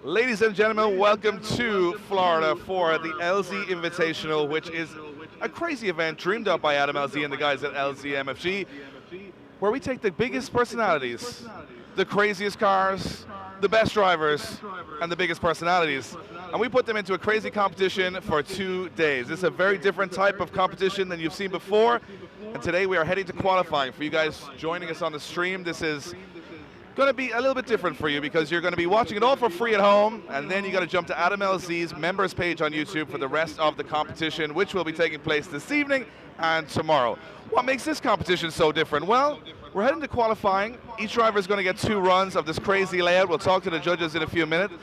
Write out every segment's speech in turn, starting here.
Ladies and gentlemen, welcome to Florida for the LZ Invitational, which is a crazy event dreamed up by Adam LZ and the guys at LZ MFG, where we take the biggest personalities, the craziest cars, the best drivers, and the biggest personalities, and we put them into a crazy competition for 2 days. This is a very different type of competition than you've seen before, and today we are heading to qualifying. For you guys joining us on the stream, this is going to be a little bit different for you because you're going to be watching it all for free at home, and then you got to jump to Adam LZ's members page on YouTube for the rest of the competition, which will be taking place this evening and tomorrow. What makes this competition so different? Well, we're heading to qualifying. Each driver is going to get 2 runs of this crazy layout. We'll talk to the judges in a few minutes,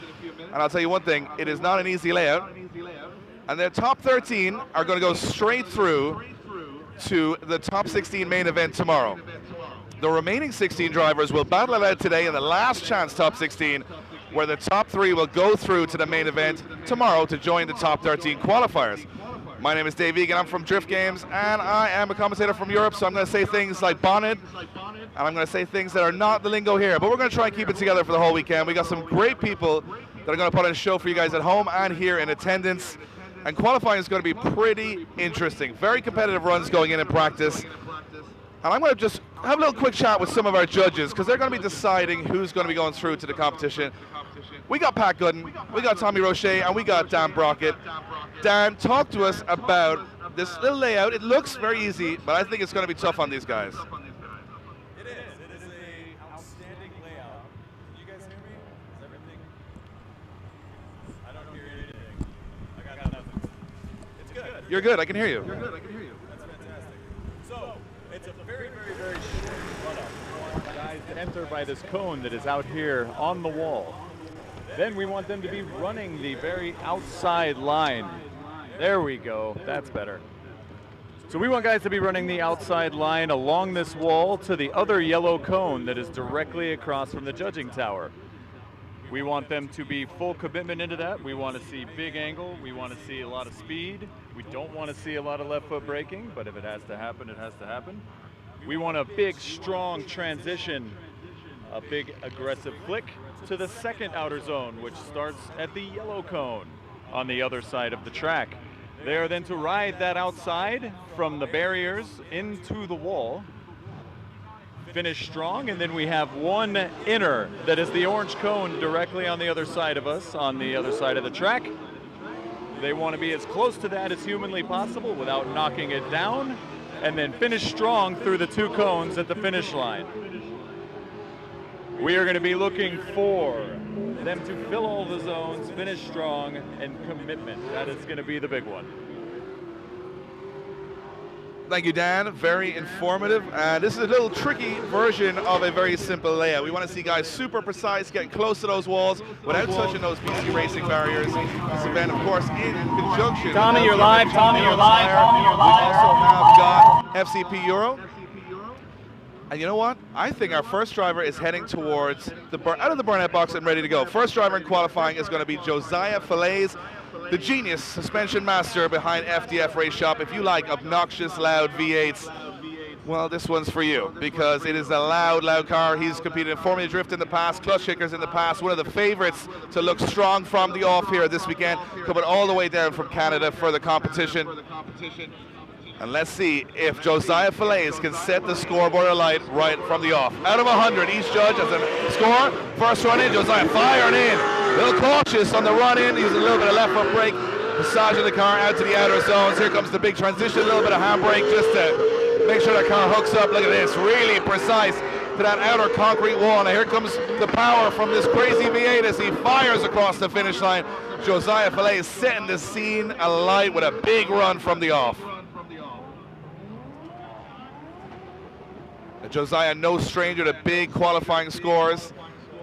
and I'll tell you one thing, it is not an easy layout, and their top 13 are going to go straight through to the top 16 main event tomorrow. The remaining 16 drivers will battle it out today in the last chance top 16, where the top 3 will go through to the main event tomorrow to join the top 13 qualifiers. My name is Dave Egan, I'm from Drift Games, and I am a commentator from Europe, so I'm going to say things like bonnet, and I'm going to say things that are not the lingo here, but we're going to try and keep it together for the whole weekend. We got some great people that are going to put on a show for you guys at home and here in attendance, and qualifying is going to be pretty interesting. Very competitive runs going in practice. And I'm going to just have a little quick chat with some of our judges because they're going to be deciding who's going to be going through to the competition. We got Pat Gooden, we got Tommy Roche, and we got Dan Brockett. Dan, talk to us about this little layout. It looks very easy, but I think it's going to be tough on these guys. It is. It is a outstanding layout. Can you guys hear me? Is everything? I don't hear anything. I got nothing. It's good. You're good. I can hear you. You're good. I can hear you. That's fantastic. So, it's a very short run-up. We want guys to enter by this cone that is out here on the wall. Then we want them to be running the very outside line. There we go. That's better. So we want guys to be running the outside line along this wall to the other yellow cone that is directly across from the judging tower. We want them to be full commitment into that. We want to see big angle. We want to see a lot of speed. We don't want to see a lot of left foot braking, but if it has to happen, it has to happen. We want a big, strong transition, a big aggressive flick to the second outer zone, which starts at the yellow cone on the other side of the track. They are then to ride that outside from the barriers into the wall, finish strong, and then we have one inner that is the orange cone directly on the other side of us, on the other side of the track. They want to be as close to that as humanly possible without knocking it down, and then finish strong through the 2 cones at the finish line. We are going to be looking for them to fill all the zones, finish strong, and commitment. That is going to be the big one. Thank you, Dan. Very informative. This is a little tricky version of a very simple layout. We want to see guys super precise, getting close to those walls without touching those PC racing barriers. This event, of course, in conjunction. Tommy, you're live. Tommy, you're live. Tommy, you're We live. also have got FCP Euro. And you know what? I think our first driver is heading towards out of the burnout box and ready to go. First driver in qualifying is going to be Josiah Falaise, the genius suspension master behind FDF Race Shop. If you like obnoxious, loud V8s, well, this one's for you because it is a loud car. He's competed in Formula Drift in the past, clutch kickers in the past, one of the favorites to look strong from the off here this weekend, coming all the way down from Canada for the competition. And let's see if Josiah Falaise can set the scoreboard alight right from the off. Out of 100, each judge has a score. First run in, Josiah firing in. A little cautious on the run in, using a little bit of left foot brake, massaging the car out to the outer zones. Here comes the big transition, a little bit of handbrake just to make sure that car hooks up. Look at this, really precise to that outer concrete wall. Now here comes the power from this crazy V8 as he fires across the finish line. Josiah Falaise setting the scene alight with a big run from the off. Josiah, no stranger to big qualifying scores.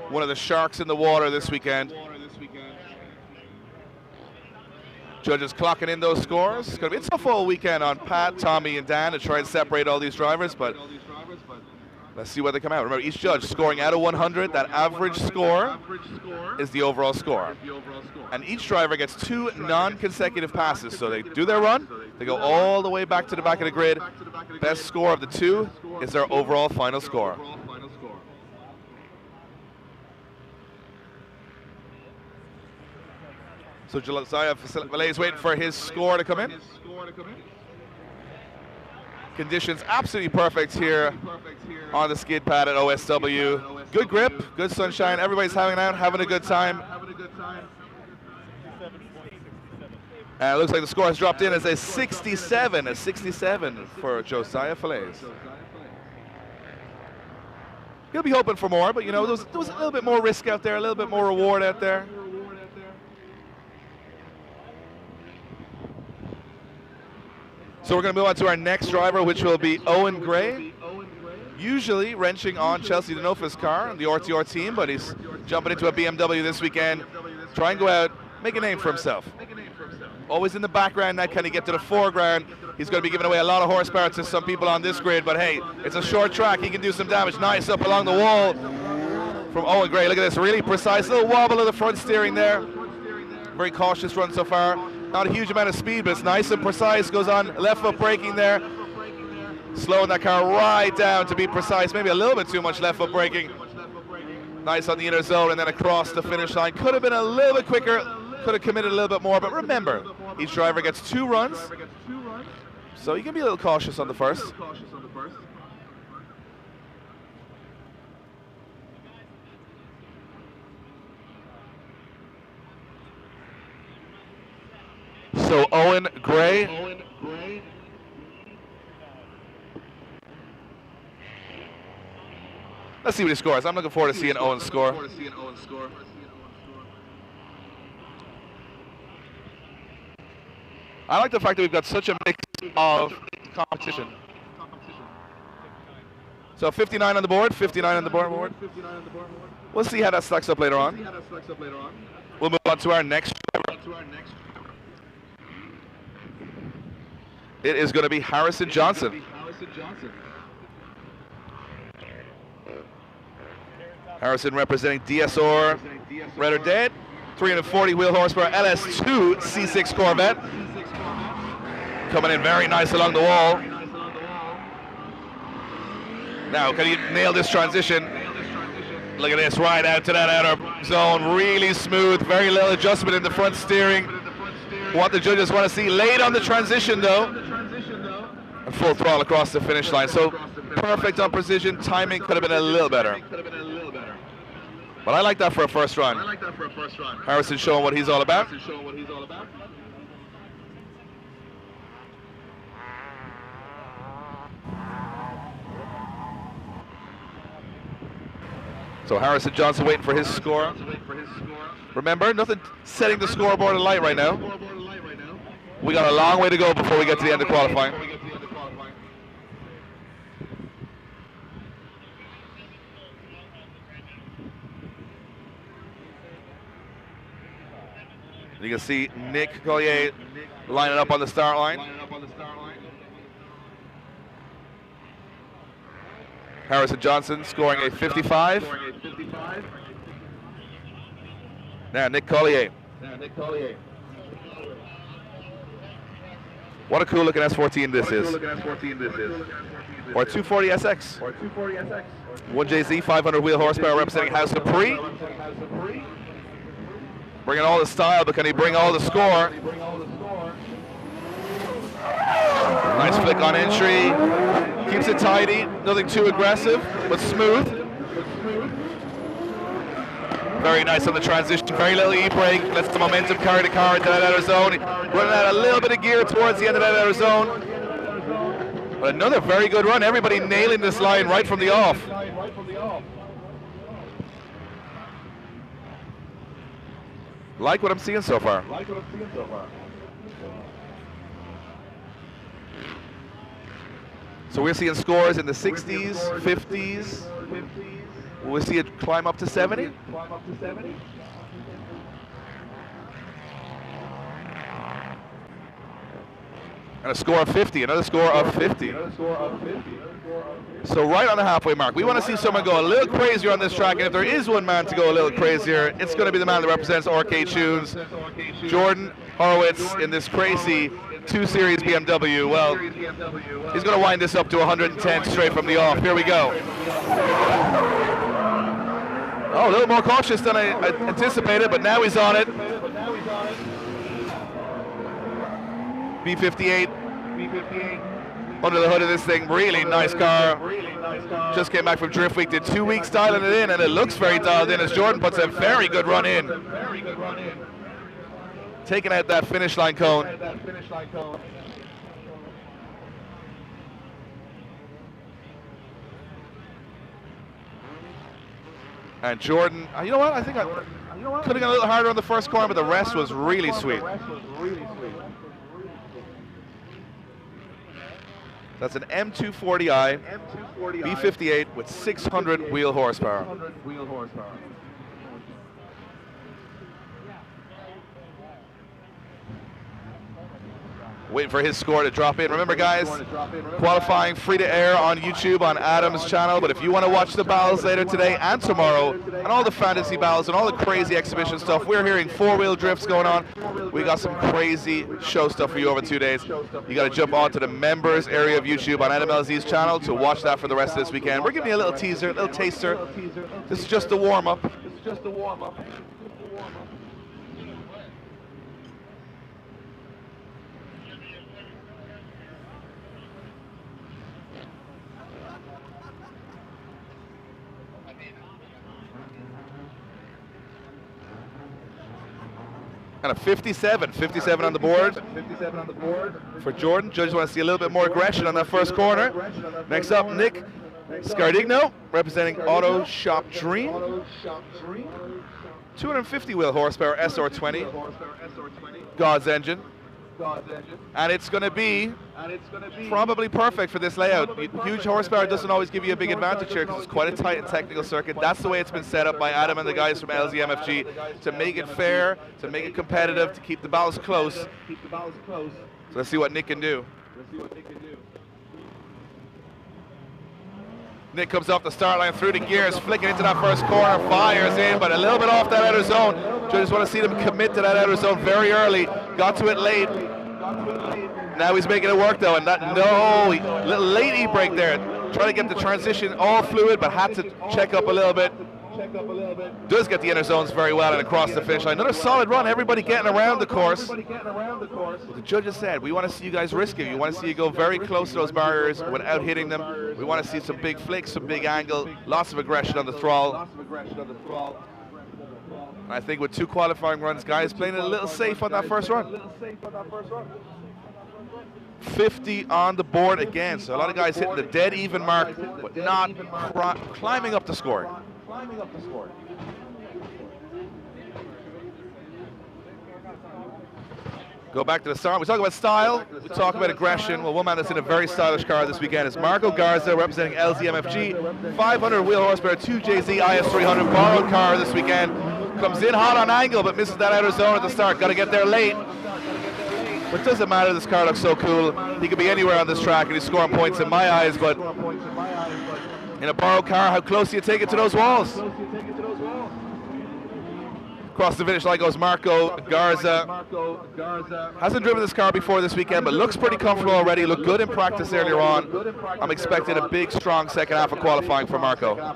One of the sharks in the water this weekend. Judges clocking in those scores. It's going to be a tough all weekend on Pat, Tommy, and Dan to try and separate all these drivers, but let's see where they come out. Remember, each judge scoring out of 100. That average score is the overall score. And each driver gets 2 non-consecutive passes. So they do their run, they go all the way back to the back of the grid. Best score of the 2 is their overall final score. So Josiah Valet is waiting for his score to come in. Conditions absolutely perfect here on the skid pad at OSW. Good grip, good sunshine. Everybody's having a good time. And it looks like the score has dropped in as a 67 for Josiah Falaise. He'll be hoping for more, but you know, there was a little bit more risk out there, a little bit more reward out there. So we're going to move on to our next driver, which will be Owen Gray. Usually wrenching on Chelsea Denofa's car on the RTR team, but he's jumping into a BMW this weekend, try and go out, make a name for himself. Always in the background, now can he get to the foreground? He's going to be giving away a lot of horsepower to some people on this grid, but hey, it's a short track, he can do some damage. Nice up along the wall from Owen Gray. Look at this, really precise, little wobble of the front steering there. Very cautious run so far. Not a huge amount of speed, but it's nice and precise. Goes on left foot braking there. Slowing that car right down to be precise. Maybe a little bit too much left foot braking. Nice on the inner zone and then across the finish line. Could have been a little bit quicker. Could have committed a little bit more, but remember, each driver gets 2 runs, so you can be a little cautious on the first. So Owen Gray. Let's see what he scores. I'm looking forward to seeing Owen score. I like the fact that we've got such a mix of competition. So 59 on the board, 59 on the board. We'll see how that stacks up later on. We'll move on to our next driver. It is going to be Harrison Johnson. Harrison representing DSR Red or Dead, 340 wheel horsepower LS2 C6 Corvette. Coming in very nice along the wall. Now, can he nail this transition? Look at this, right out to that outer zone. Really smooth, very little adjustment in the front steering. What the judges want to see. Late on the transition, though. And full throttle across the finish line. So perfect on precision. Timing could have been a little better. But I like that for a first run. Harrison showing what he's all about. So Harrison Johnson waiting for his score. Remember, nothing setting the scoreboard alight right now. We got a long way to go before we get to the end of qualifying. You can see Nick Collier lining up on the start line. Harrison Johnson scoring a 55. Now Nick Collier. What a cool looking S14 this is. Or 240 SX. 1JZ 500 wheel horsepower representing House Capri. Bringing all the style, but can he bring all the score? Nice flick on entry. Keeps it tidy, nothing too aggressive, but smooth. Very nice on the transition, very little e-brake, lets the momentum carry the car into that outer zone. Running out a little bit of gear towards the end of that outer zone. But another very good run, everybody nailing this line right from the off. Like what I'm seeing so far. So we're seeing scores in the 60s, 50s. Will we see it climb up to 70? And a score of 50, another score of 50. So right on the halfway mark. We want to see someone go a little crazier on this track, and if there is one man to go a little crazier, it's going to be the man that represents RK Tunes, Jordan Horowitz, in this crazy 2 Series BMW. Well, he's going to wind this up to 110 straight from the off. Here we go. Oh, a little more cautious than I anticipated, but now he's on it. B58. Under the hood of this thing, really nice car. Just came back from Drift Week, did 2 weeks dialing it in, and it looks very dialed in as Jordan puts a very good run in. Taking out that finish line cone. And Jordan, you know what? I think I could have gone a little harder on the first corner, but the rest was really sweet. That's an M240i B58 with 600 wheel horsepower. Waiting for his score to drop in. Remember, guys, qualifying free to air on YouTube on Adam's channel. But if you want to watch the battles later today and tomorrow, and all the fantasy battles and all the crazy exhibition stuff, we're hearing four-wheel drifts going on. We got some crazy show stuff for you over 2 days. You got to jump onto the members area of YouTube on Adam LZ's channel to watch that for the rest of this weekend. We're giving you a little teaser, a little taster. This is just the warm-up. And a 57 on the board for Jordan. Judges want to see a little bit more aggression on that first corner. Next up, Nick Scardigno, representing Auto Shop Dream. 250 wheel horsepower SR20. God's engine. And it's going to be probably perfect for this layout. Huge horsepower doesn't always give you a big advantage here because it's quite a tight and technical circuit. That's the way it's been set up by Adam and the guys from LZ MFG to make it fair, to make it competitive, to keep the battles close. So let's see what Nick can do. Nick comes off the start line through the gears, flicking into that first corner, fires in, but a little bit off that outer zone. Just want to see them commit to that outer zone very early. Got to it late. Now he's making it work though, and little late e-brake there. Trying to get the transition all fluid, but had to check up a little bit. Does get the inner zones very well and across the finish line. Another solid run, everybody getting around the course. The judges said, we want to see you guys risk it. We want to see you go very close to those barriers without hitting them. We want to see some big flicks, some big angle, lots of aggression on the throttle. I think with 2 qualifying runs, guys playing it a little safe on that first run. 50 on the board again, so a lot of guys hitting the dead even mark, but not climbing up the score. Go back to the start. We talk about style, we talk about aggression. Well, one man that's in a very stylish car this weekend is Marco Garza, representing LZMFG. 500 wheel horsepower, 2JZ IS300 borrowed car this weekend. Comes in hot on angle, but misses that outer zone at the start. Got to get there late. But it doesn't matter, this car looks so cool. He could be anywhere on this track and he's scoring points in my eyes, but in a borrowed car, how close do you take it to those walls? Across the finish line goes Marco Garza. Hasn't driven this car before this weekend, but looks pretty comfortable already. Looked good in practice earlier on. I'm expecting a big, strong second half of qualifying for Marco.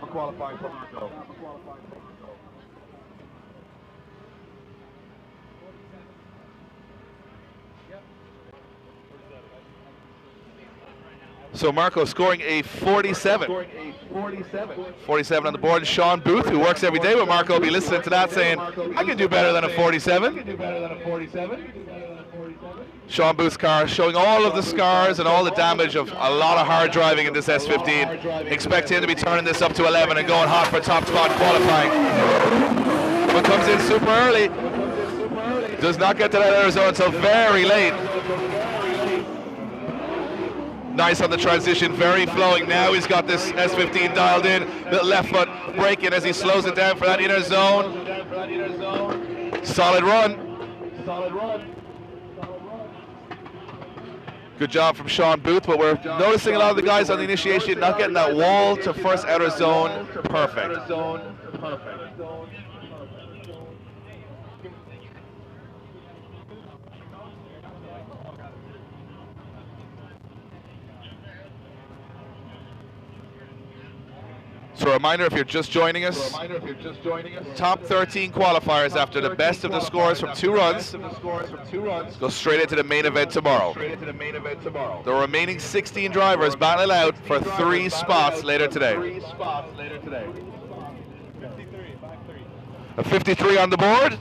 So Marco scoring a 47. 47 on the board. Sean Booth, who works every day with Marco, will be listening to that saying, I can do better than a 47. Sean Booth's car showing all of the scars and all the damage of a lot of hard driving in this S15. Expect him to be turning this up to 11 and going hot for top spot qualifying. But comes in super early. Does not get to that Arizona until very late. Nice on the transition, very flowing. Now he's got this S15 dialed in. Little left foot braking as he slows it down for that inner zone. Solid run. Good job from Sean Booth, but we're noticing a lot of the guys on the initiation not getting that wall to first outer zone perfect. So a reminder, if you're just joining us, top 13 qualifiers after the best of the scores from 2 runs go straight into the main event tomorrow. The remaining 16 drivers battle it out for 3 spots later today. A 53 on the board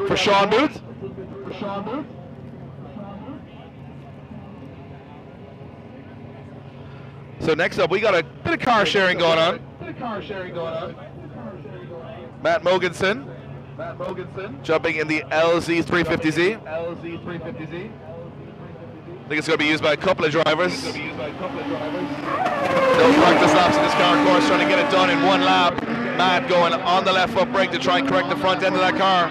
for Sean Booth. So next up, we got a bit of car sharing going on. Matt Mogensen jumping in the LZ 350Z. I think it's going to be used by a couple of drivers. No practice laps in this car, of course, trying to get it done in 1 lap. Matt going on the left foot brake to try and correct the front end of that car.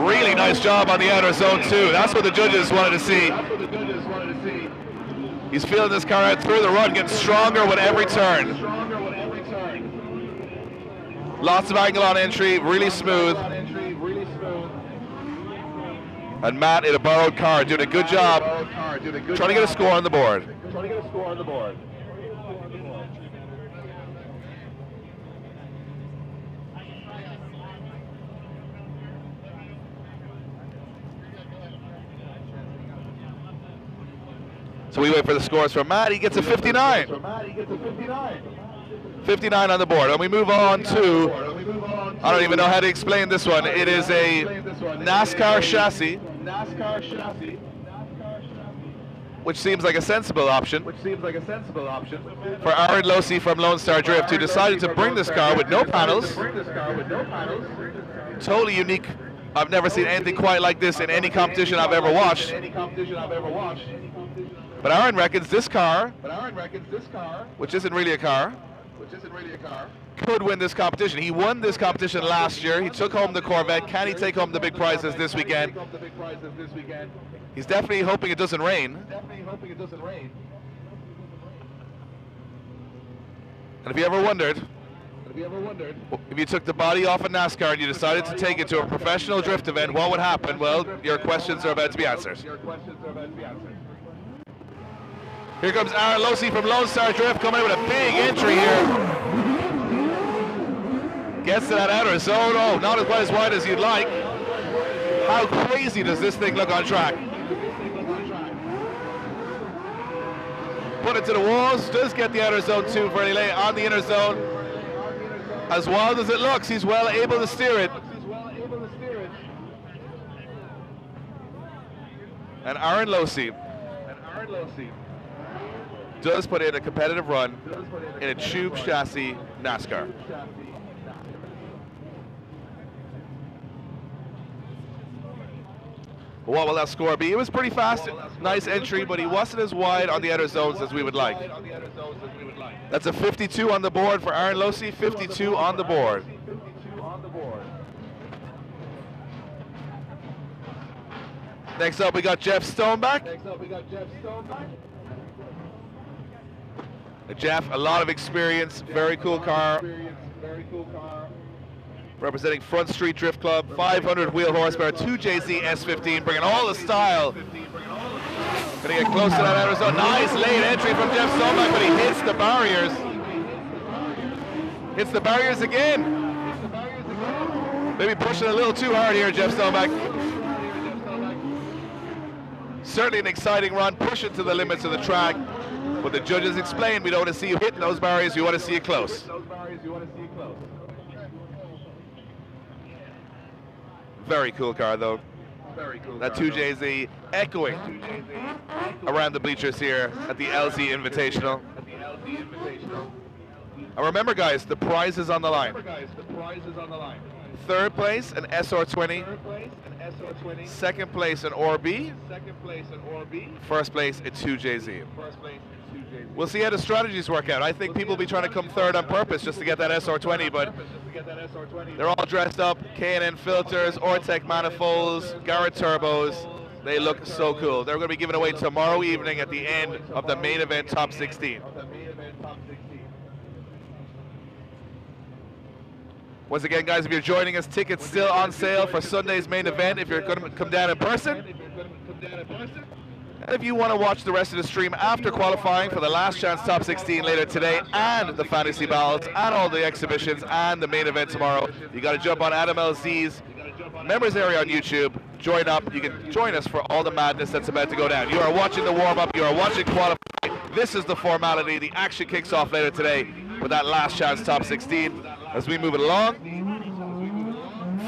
Really nice job on the outer zone too. That's what the judges wanted to see. He's feeling this car out through the run, getting stronger with every turn. Lots of angle on entry, really smooth. And Matt in a borrowed car doing a good job trying to get a score on the board. So we wait for the scores from Matt. He gets a 59. 59 on the board. And we move on to, I don't even know how to explain this one. It is a NASCAR chassis, which seems like a sensible option for Aaron Losey from Lone Star Drift, who decided to bring this car with no panels. Totally unique. I've never seen anything quite like this in any competition I've ever watched. But Aaron reckons this car, which isn't really a car, could win this competition. He won this competition last year. He took home the Corvette. Can he take home the big prizes this weekend? He's definitely hoping it doesn't rain. And if you ever wondered, if you took the body off a NASCAR and you decided to take it to a professional drift event, what would happen? Well, your questions are about to be answered. Here comes Aaron Losey from Lone Star Drift coming in with a big entry here. Gets to that outer zone. Oh, not quite as wide as you'd like. How crazy does this thing look on track? Put it to the walls. Does get the outer zone too very late on the inner zone. As wild as it looks, he's well able to steer it. And Aaron Losey does put in a competitive run in a tube chassis NASCAR. What will that score be? It was pretty fast, nice entry, but he wasn't as wide on the outer zones as we would like. That's a 52 on the board for Aaron Losey, 52 on the board. Next up, we got Jeff Stoneback. Jeff, a lot of experience, very cool car. Representing Front Street Drift Club, 500 wheel horsepower, 2JZ S15, bringing all the style. Gonna get close to that outer zone. Nice late entry from Jeff Stoneback, but he hits the barriers. Hits the barriers again. Maybe pushing a little too hard here, Jeff Stoneback. Certainly an exciting run, pushing to the limits of the track. But the judges explained, we don't want to see you hitting those barriers, we want to see you close. Very cool car though. That 2JZ echoing around the bleachers here at the LZ Invitational. And remember guys, the prize is on the line. Third place, an SR20. Second place, an ORB. First place, a 2JZ. We'll see how the strategies work out. I think people will be trying to come third on purpose just to get that SR20, but they're all dressed up, K&N filters, Ortec manifolds, Garrett turbos. They look so cool. They're going to be given away tomorrow evening at the end of the main event top 16. Once again, guys, if you're joining us, tickets still on sale for Sunday's main event if you're going to come down in person. And if you want to watch the rest of the stream after qualifying for the last chance top 16 later today, and the fantasy battles, and all the exhibitions, and the main event tomorrow, you got to jump on Adam LZ's members area on YouTube. Join up. You can join us for all the madness that's about to go down. You are watching the warm-up. You are watching qualifying. This is the formality. The action kicks off later today with that last chance top 16 as we move it along.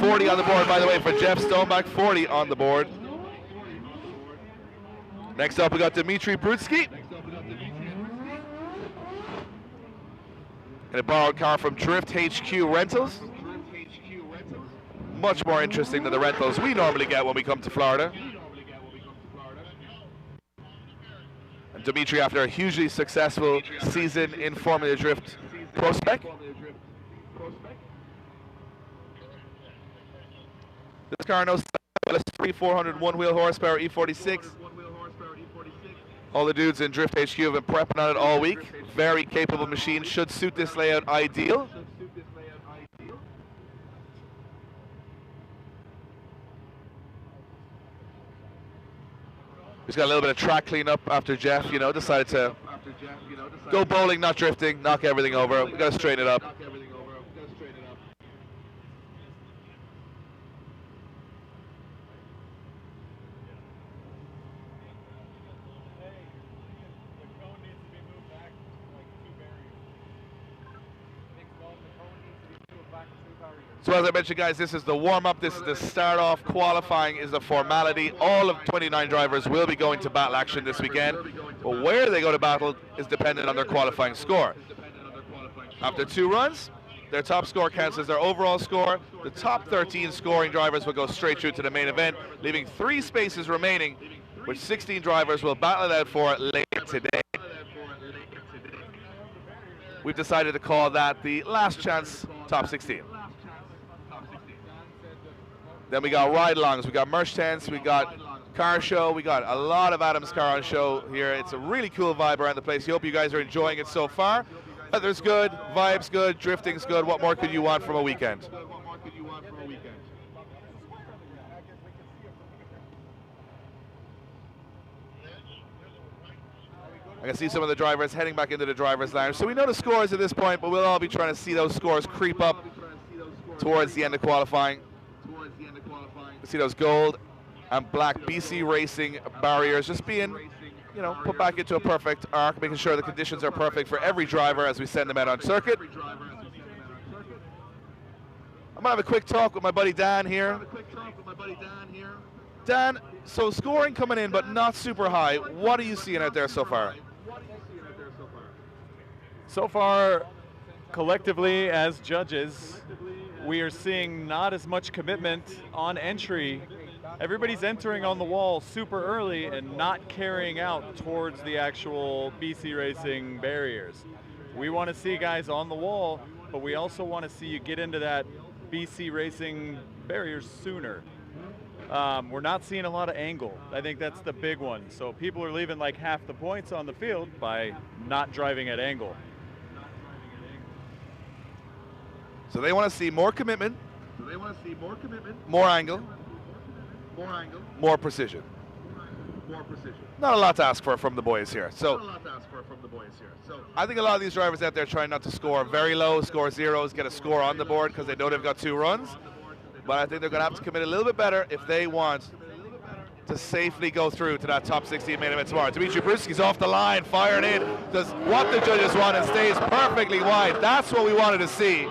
40 on the board, by the way, for Jeff Stoneback. 40 on the board. Next up, we got Dmitry Brutsky in a borrowed car from Drift HQ Rentals. Much more interesting than the rentals we normally get when we come to Florida. And Dmitry, after a hugely successful season in Formula Drift Pro Spec. This car knows LS3 401 wheel horsepower E46. All the dudes in Drift HQ have been prepping on it all week. Very capable machine, should suit this layout ideal. He's got a little bit of track cleanup after Jeff, decided to go bowling, not drifting, knock everything over. We got to straighten it up. So as I mentioned, guys, this is the warm-up. This is the start-off. Qualifying is a formality. All of 29 drivers will be going to battle action this weekend. But where they go to battle is dependent on their qualifying score. After 2 runs, their top score counts as their overall score. The top 13 scoring drivers will go straight through to the main event, leaving 3 spaces remaining, which 16 drivers will battle it out for later today. We've decided to call that the last chance top 16. Then we got ride-alongs, we got merch tents, we got car show, we got a lot of Adam's Car on show here. It's a really cool vibe around the place. I hope you guys are enjoying it so far. Weather's good, vibes good, drifting's good. What more could you want from a weekend? I can see some of the drivers heading back into the driver's lounge. So we know the scores at this point, but we'll all be trying to see those scores creep up towards the end of qualifying. See those gold and black BC Racing barriers just being, put back into a perfect arc, making sure the conditions are perfect for every driver as we send them out on circuit. I'm gonna have a quick talk with my buddy Dan here. Dan, so scoring coming in, but not super high. What are you seeing out there so far? So far, collectively as judges, we are seeing not as much commitment on entry. Everybody's entering on the wall super early and not carrying out towards the actual BC Racing barriers. We want to see guys on the wall, but we also want to see you get into that BC Racing barriers sooner. We're not seeing a lot of angle. I think that's the big one. So people are leaving like half the points on the field by not driving at angle. So they want to see more commitment, more angle, more precision. Not a lot to ask for from the boys here. So I think a lot of these drivers out there trying not to score very low, score zeros, get a score on the board because they know they've got 2 runs. But I think they're going to have to commit a little bit better if they want to safely go through to that top 16 main event tomorrow. Dmitry Brutsky's off the line, firing in, does what the judges want and stays perfectly wide. That's what we wanted to see.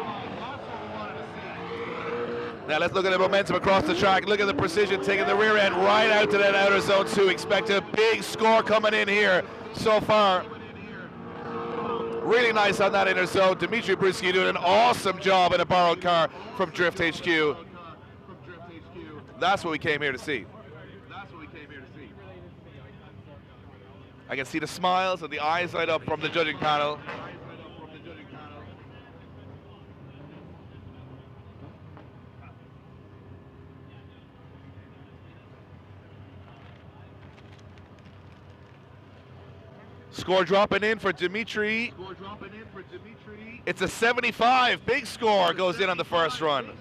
Now let's look at the momentum across the track. Look at the precision, taking the rear end right out to that outer zone 2. Expect a big score coming in here so far. Really nice on that inner zone. Dmitry Brutsky doing an awesome job in a borrowed car from Drift HQ. That's what we came here to see. I can see the smiles and the eyes light up from the judging panel. Score dropping in for Dmitry. It's a 75. Big score goes in on the first run.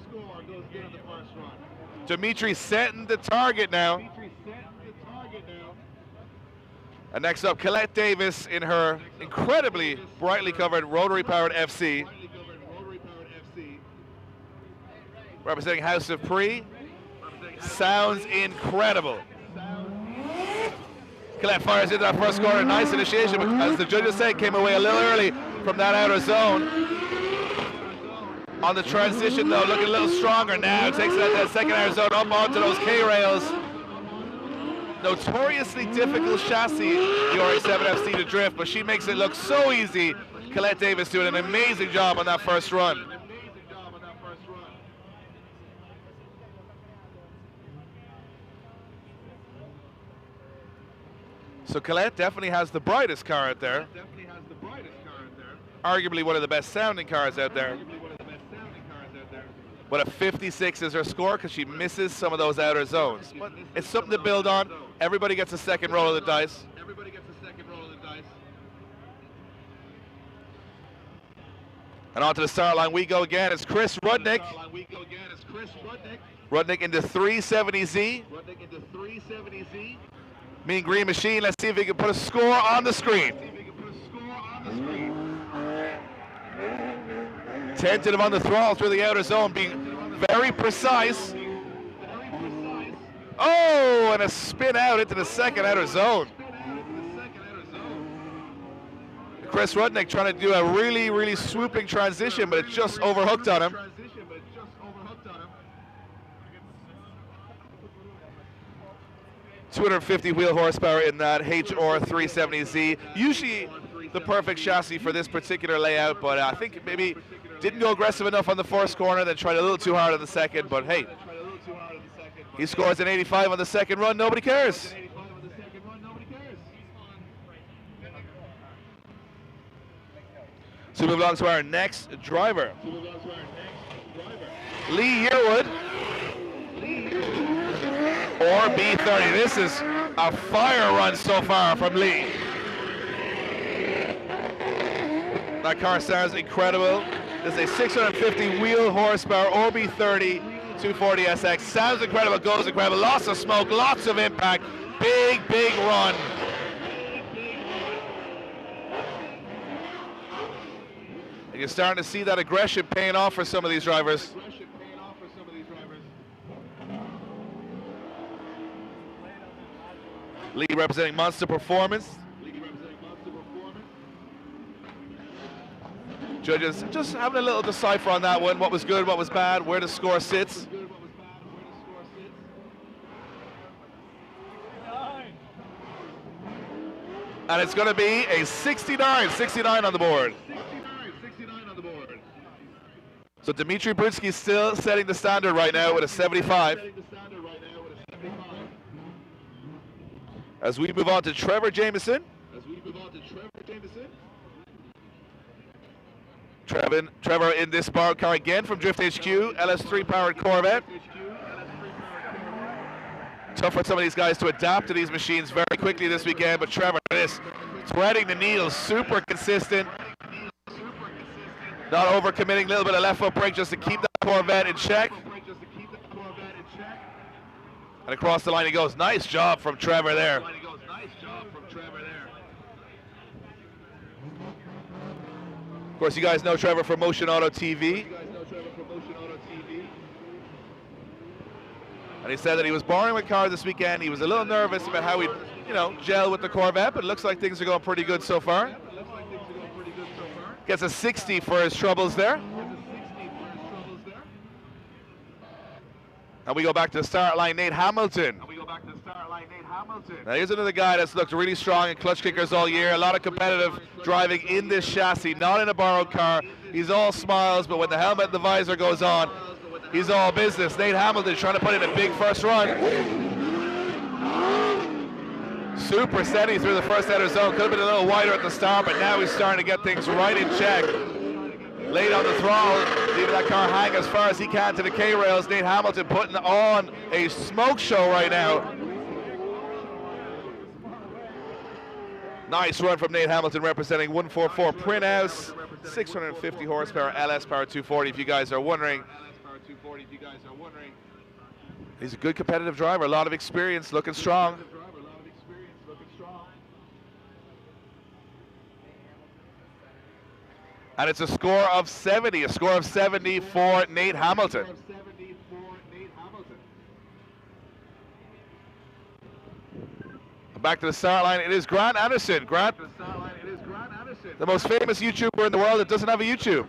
Dmitry setting the target now. And next up, Colette Davis in her incredibly brightly covered rotary-powered FC. Representing House of Pre. Sounds incredible. Colette fires into that first corner. Nice initiation, but as the judges say, came away a little early from that outer zone. On the transition, though, looking a little stronger now. Takes it out that second outer zone, up onto those K-rails. Notoriously difficult chassis, the RX-7 FC to drift, but she makes it look so easy. Colette Davis doing an amazing job on that first run. So Colette definitely has the brightest car out there. Arguably one of the best sounding cars out there. But a 56 is her score because she misses some of those outer zones. But it's something to build on. Everybody gets a second roll of the dice. And onto the start line we go again. It's Chris Rudnick. Rudnick into 370Z. Mean Green Machine. Let's see if he can put a score on the screen. Tentative on the throttle through the outer zone, being very precise. Oh, and a spin out into the second outer zone. Chris Rudnick trying to do a really, really swooping transition, but it just overhooked on him. 250 wheel horsepower in that HR 370Z. Usually the perfect chassis for this particular layout, but I think maybe didn't go aggressive enough on the first corner, then tried a little too hard on the second, but hey, he scores an 85 on the second run, nobody cares. So we move along to our next driver. Lee Yearwood, or B30. This is a fire run so far from Lee. That car sounds incredible. This is a 650 wheel horsepower OB30 240 SX. Sounds incredible, goes incredible. Lots of smoke, lots of impact. Big, big run. And you're starting to see that aggression paying off for some of these drivers. Lee representing Monster Performance. Judges just having a little decipher on that one. What was good, what was bad, where the score sits. And it's going to be a 69 on the board. So Dmitry Brudsky still setting the standard right now with a 75. As we move on to Trevor Jameson. Trevor in this borrowed car again from Drift HQ, LS3 powered Corvette. Tough for some of these guys to adapt to these machines very quickly this weekend, but Trevor is threading the needle, super consistent. Not overcommitting, a little bit of left foot brake just to keep that Corvette in check. And across the line he goes. Nice job from Trevor there. Of course, you guys know Trevor from Motion Auto TV. And he said that he was borrowing a car this weekend. He was a little nervous about how he'd, gel with the Corvette, but it looks like things are going pretty good so far. Gets a 60 for his troubles there. And we go back to the start line, Nate Hamilton. Now here's another guy that's looked really strong in clutch kickers all year. A lot of competitive driving in this chassis, not in a borrowed car. He's all smiles, but when the helmet and the visor goes on, he's all business. Nate Hamilton trying to put in a big first run. Super steady through the first outer zone. Could have been a little wider at the start, but now he's starting to get things right in check. Late on the throttle, leaving that car hang as far as he can to the K-rails. Nate Hamilton putting on a smoke show right now. Nice run from Nate Hamilton representing 144 Printhouse, 650 horsepower LS Power 240 if you guys are wondering. He's a good competitive driver, a lot of experience, looking strong. And it's a score of 70, a score of 70 for Nate Hamilton. Back to the start line, it is Grant Anderson. Grant, the most famous YouTuber in the world that doesn't have a YouTube.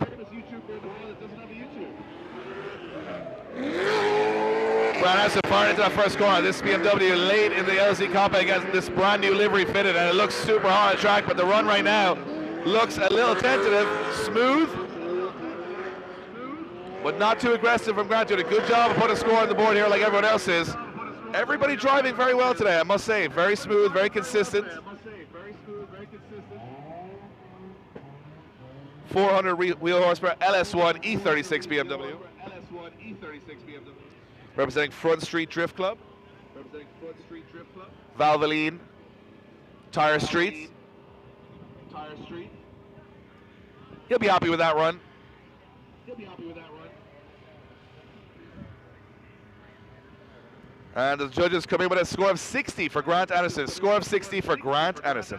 Grant Anderson firing into that first corner. This BMW late in the LC Comp against this brand new livery fitted, and it looks super hard on the track, but the run right now looks a little tentative, smooth, but not too aggressive from Grant. Doing a good job of putting a score on the board here like everyone else is. Everybody driving very well today, I must say. Very smooth, very consistent. 400 wheel horsepower LS1 E36 BMW. Representing Front Street Drift Club. Valvoline. Tire Streets. He'll be happy with that run. And the judges come in with a score of 60 for Grant Anderson. Score of 60 for Grant Anderson.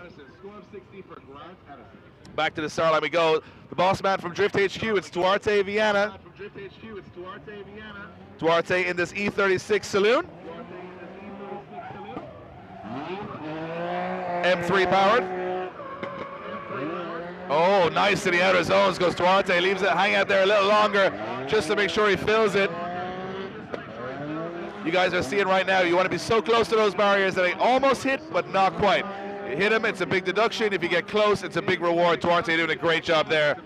Back to the start line we go. The boss man from Drift HQ, it's Duarte Viana. Duarte in this E36 saloon. M3 powered. Oh, nice to the outer zones goes Duarte. Leaves it hang out there a little longer just to make sure he fills it. You guys are seeing right now, you want to be so close to those barriers that they almost hit, but not quite. You hit them, it's a big deduction. If you get close, it's a big reward. Duarte doing a great job there.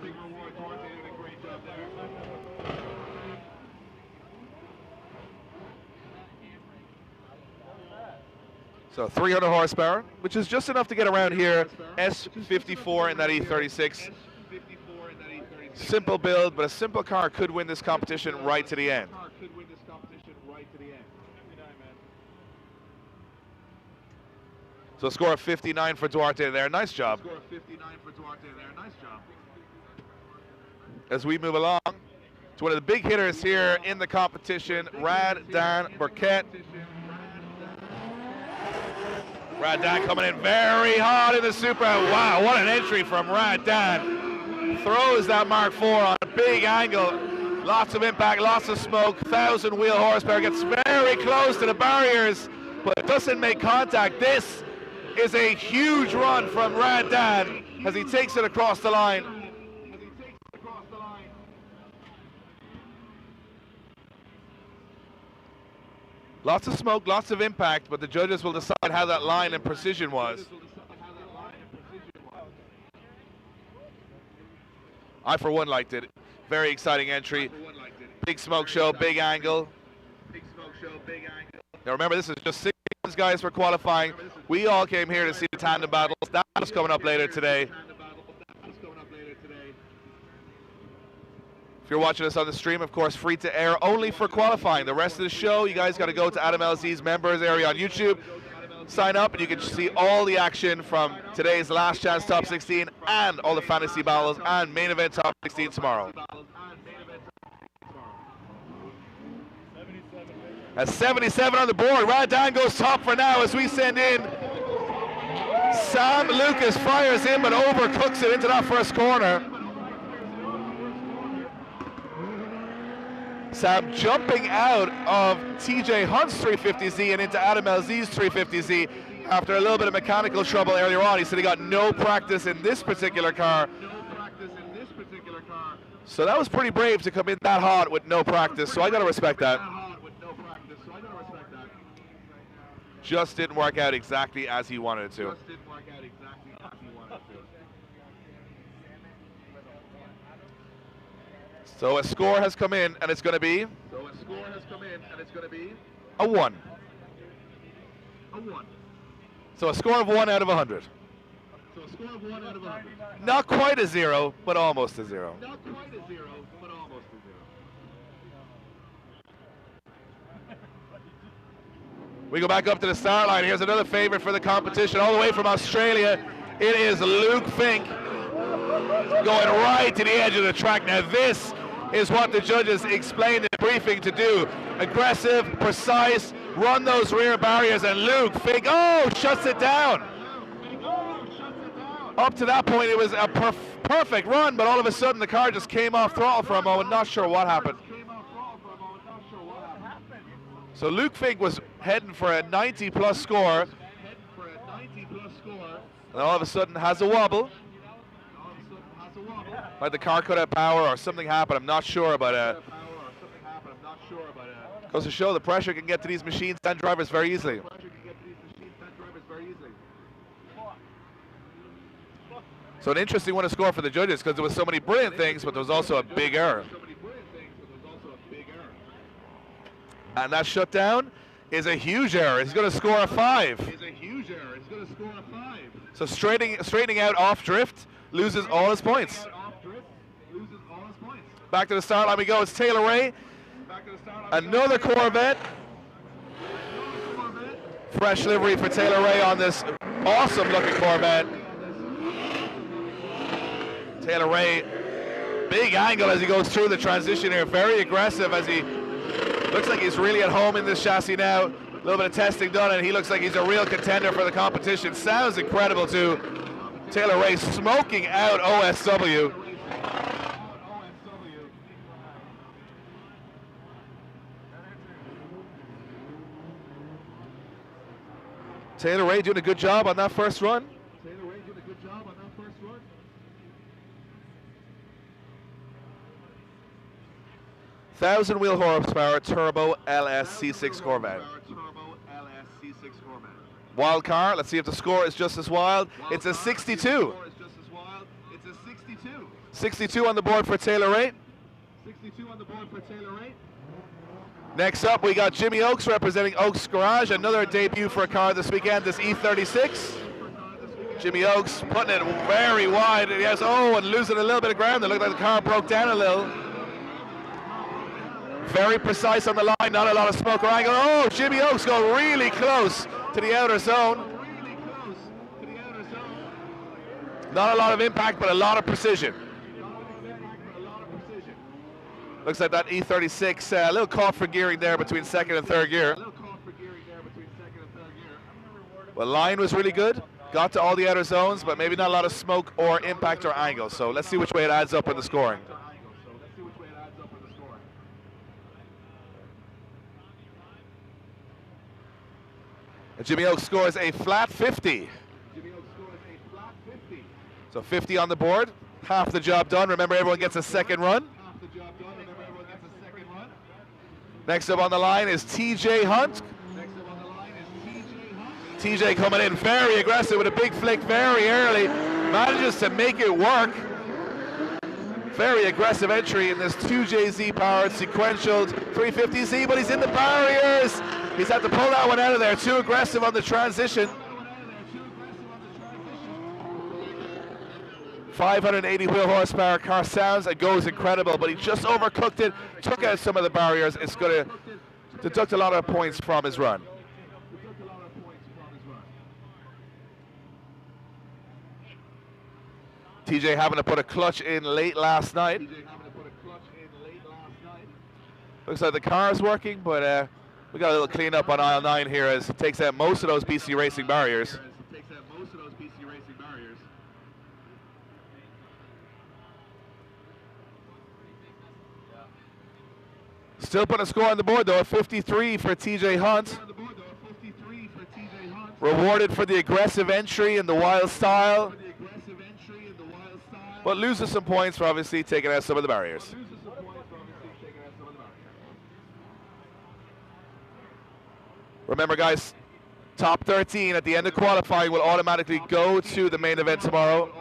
So 300 horsepower, which is just enough to get around here. S54 in that E36. Simple build, but a simple car could win this competition right to the end. So a score of 59 for Duarte there. Nice job. As we move along to one of the big hitters here in the competition, Rad Dan Burkett. Rad Dan coming in very hard in the Super. Wow, what an entry from Rad Dan. Throws that Mark IV on a big angle. Lots of impact, lots of smoke, 1,000 wheel horsepower. Gets very close to the barriers, but doesn't make contact. This is a huge run from Rad Dan as he takes it across the line. Lots of smoke, lots of impact, but the judges will decide how that line and precision was. I, for one, liked it. Very exciting entry. Big smoke show, big angle. Now remember, this is just 6 guys for qualifying. We all came here to see the tandem battles. That's coming up later today. If you're watching us on the stream, of course, free to air only for qualifying. The rest of the show, you guys got to go to Adam LZ's members area on YouTube. Sign up and you can see all the action from today's Last Chance Top 16 and all the fantasy battles and main event Top 16 tomorrow. At 77 on the board, Rad Dan goes top for now as we send in. Sam Lucas fires in but overcooks it into that first corner. Sam jumping out of TJ Hunt's 350Z and into Adam LZ's 350Z after a little bit of mechanical trouble earlier on. He said he got no practice in this particular car. So that was pretty brave to come in that hot with no practice, so I gotta respect that. Just didn't work out exactly as he wanted it to. So a score has come in, and it's going to be a 1. So a score of 1 out of 100. Not quite a 0, but almost a 0. We go back up to the start line. Here's another favorite for the competition, all the way from Australia. It is Luke Fink going right to the edge of the track. Now this is what the judges explained in the briefing to do. Aggressive, precise, run those rear barriers, and Luke Fink, oh, shuts it down. Up to that point, it was a perfect run, but all of a sudden the car just came off throttle for a moment. Not sure what happened. So Luke Fink was heading for a 90-plus score, and all of a sudden has a wobble. Like the car could have power or something happened. I'm not sure, but goes to show the pressure can get to these machines and drivers very easily. So an interesting one to score for the judges because there was so many brilliant things, but there was also a big error. And that shutdown is a huge error. He's going to score a 5. So straightening out off drift, loses all his points. Back to the start line we go. It's Taylor Ray. Another Corvette. Fresh livery for Taylor Ray on this awesome looking Corvette. Taylor Ray, big angle as he goes through the transition here. Very aggressive as he looks like he's really at home in this chassis now. A little bit of testing done and he looks like he's a real contender for the competition. Sounds incredible too. Taylor Ray smoking out OSW. Taylor Ray doing a good job on that first run. 1,000 wheel horsepower turbo LS C6 Corvette. Wild car. Let's see if the score is just as wild. It's a 62. 62 on the board for Taylor Ray. Next up, we got Jimmy Oakes representing Oakes Garage. Another debut for a car this weekend, this E36. Jimmy Oakes putting it very wide. And yes, and losing a little bit of ground. It looked like the car broke down a little. Very precise on the line, not a lot of smoke or angle. Oh, Jimmy Oakes go really close to the outer zone. Not a lot of impact, but a lot of precision. Looks like that E36, a little caught for gearing there between second and third gear. Well, line was really good. Got to all the outer zones, but maybe not a lot of smoke or impact or angle. So let's see which way it adds up in the scoring. And Jimmy Oakes scores a flat 50. So 50 on the board, half the job done. Remember, everyone gets a second run. Next up on the line is TJ Hunt. TJ coming in very aggressive with a big flick very early. Manages to make it work. Very aggressive entry in this 2JZ powered sequential 350Z, but he's in the barriers. He's had to pull that one out of there. Too aggressive on the transition. 580 wheel horsepower car sounds and goes incredible, but he just overcooked it, took out some of the barriers. It's going to deduct a lot of points from his run. TJ having to put a clutch in late last night. Looks like the car is working, but we got a little cleanup on aisle 9 here as it takes out most of those BC Racing barriers. Still putting a score on the board though, a 53 for TJ Hunt. Rewarded for the aggressive entry and the wild style. But loses some points for obviously taking out some of the barriers. Remember guys, top 13 at the end of qualifying will automatically go to the main event tomorrow.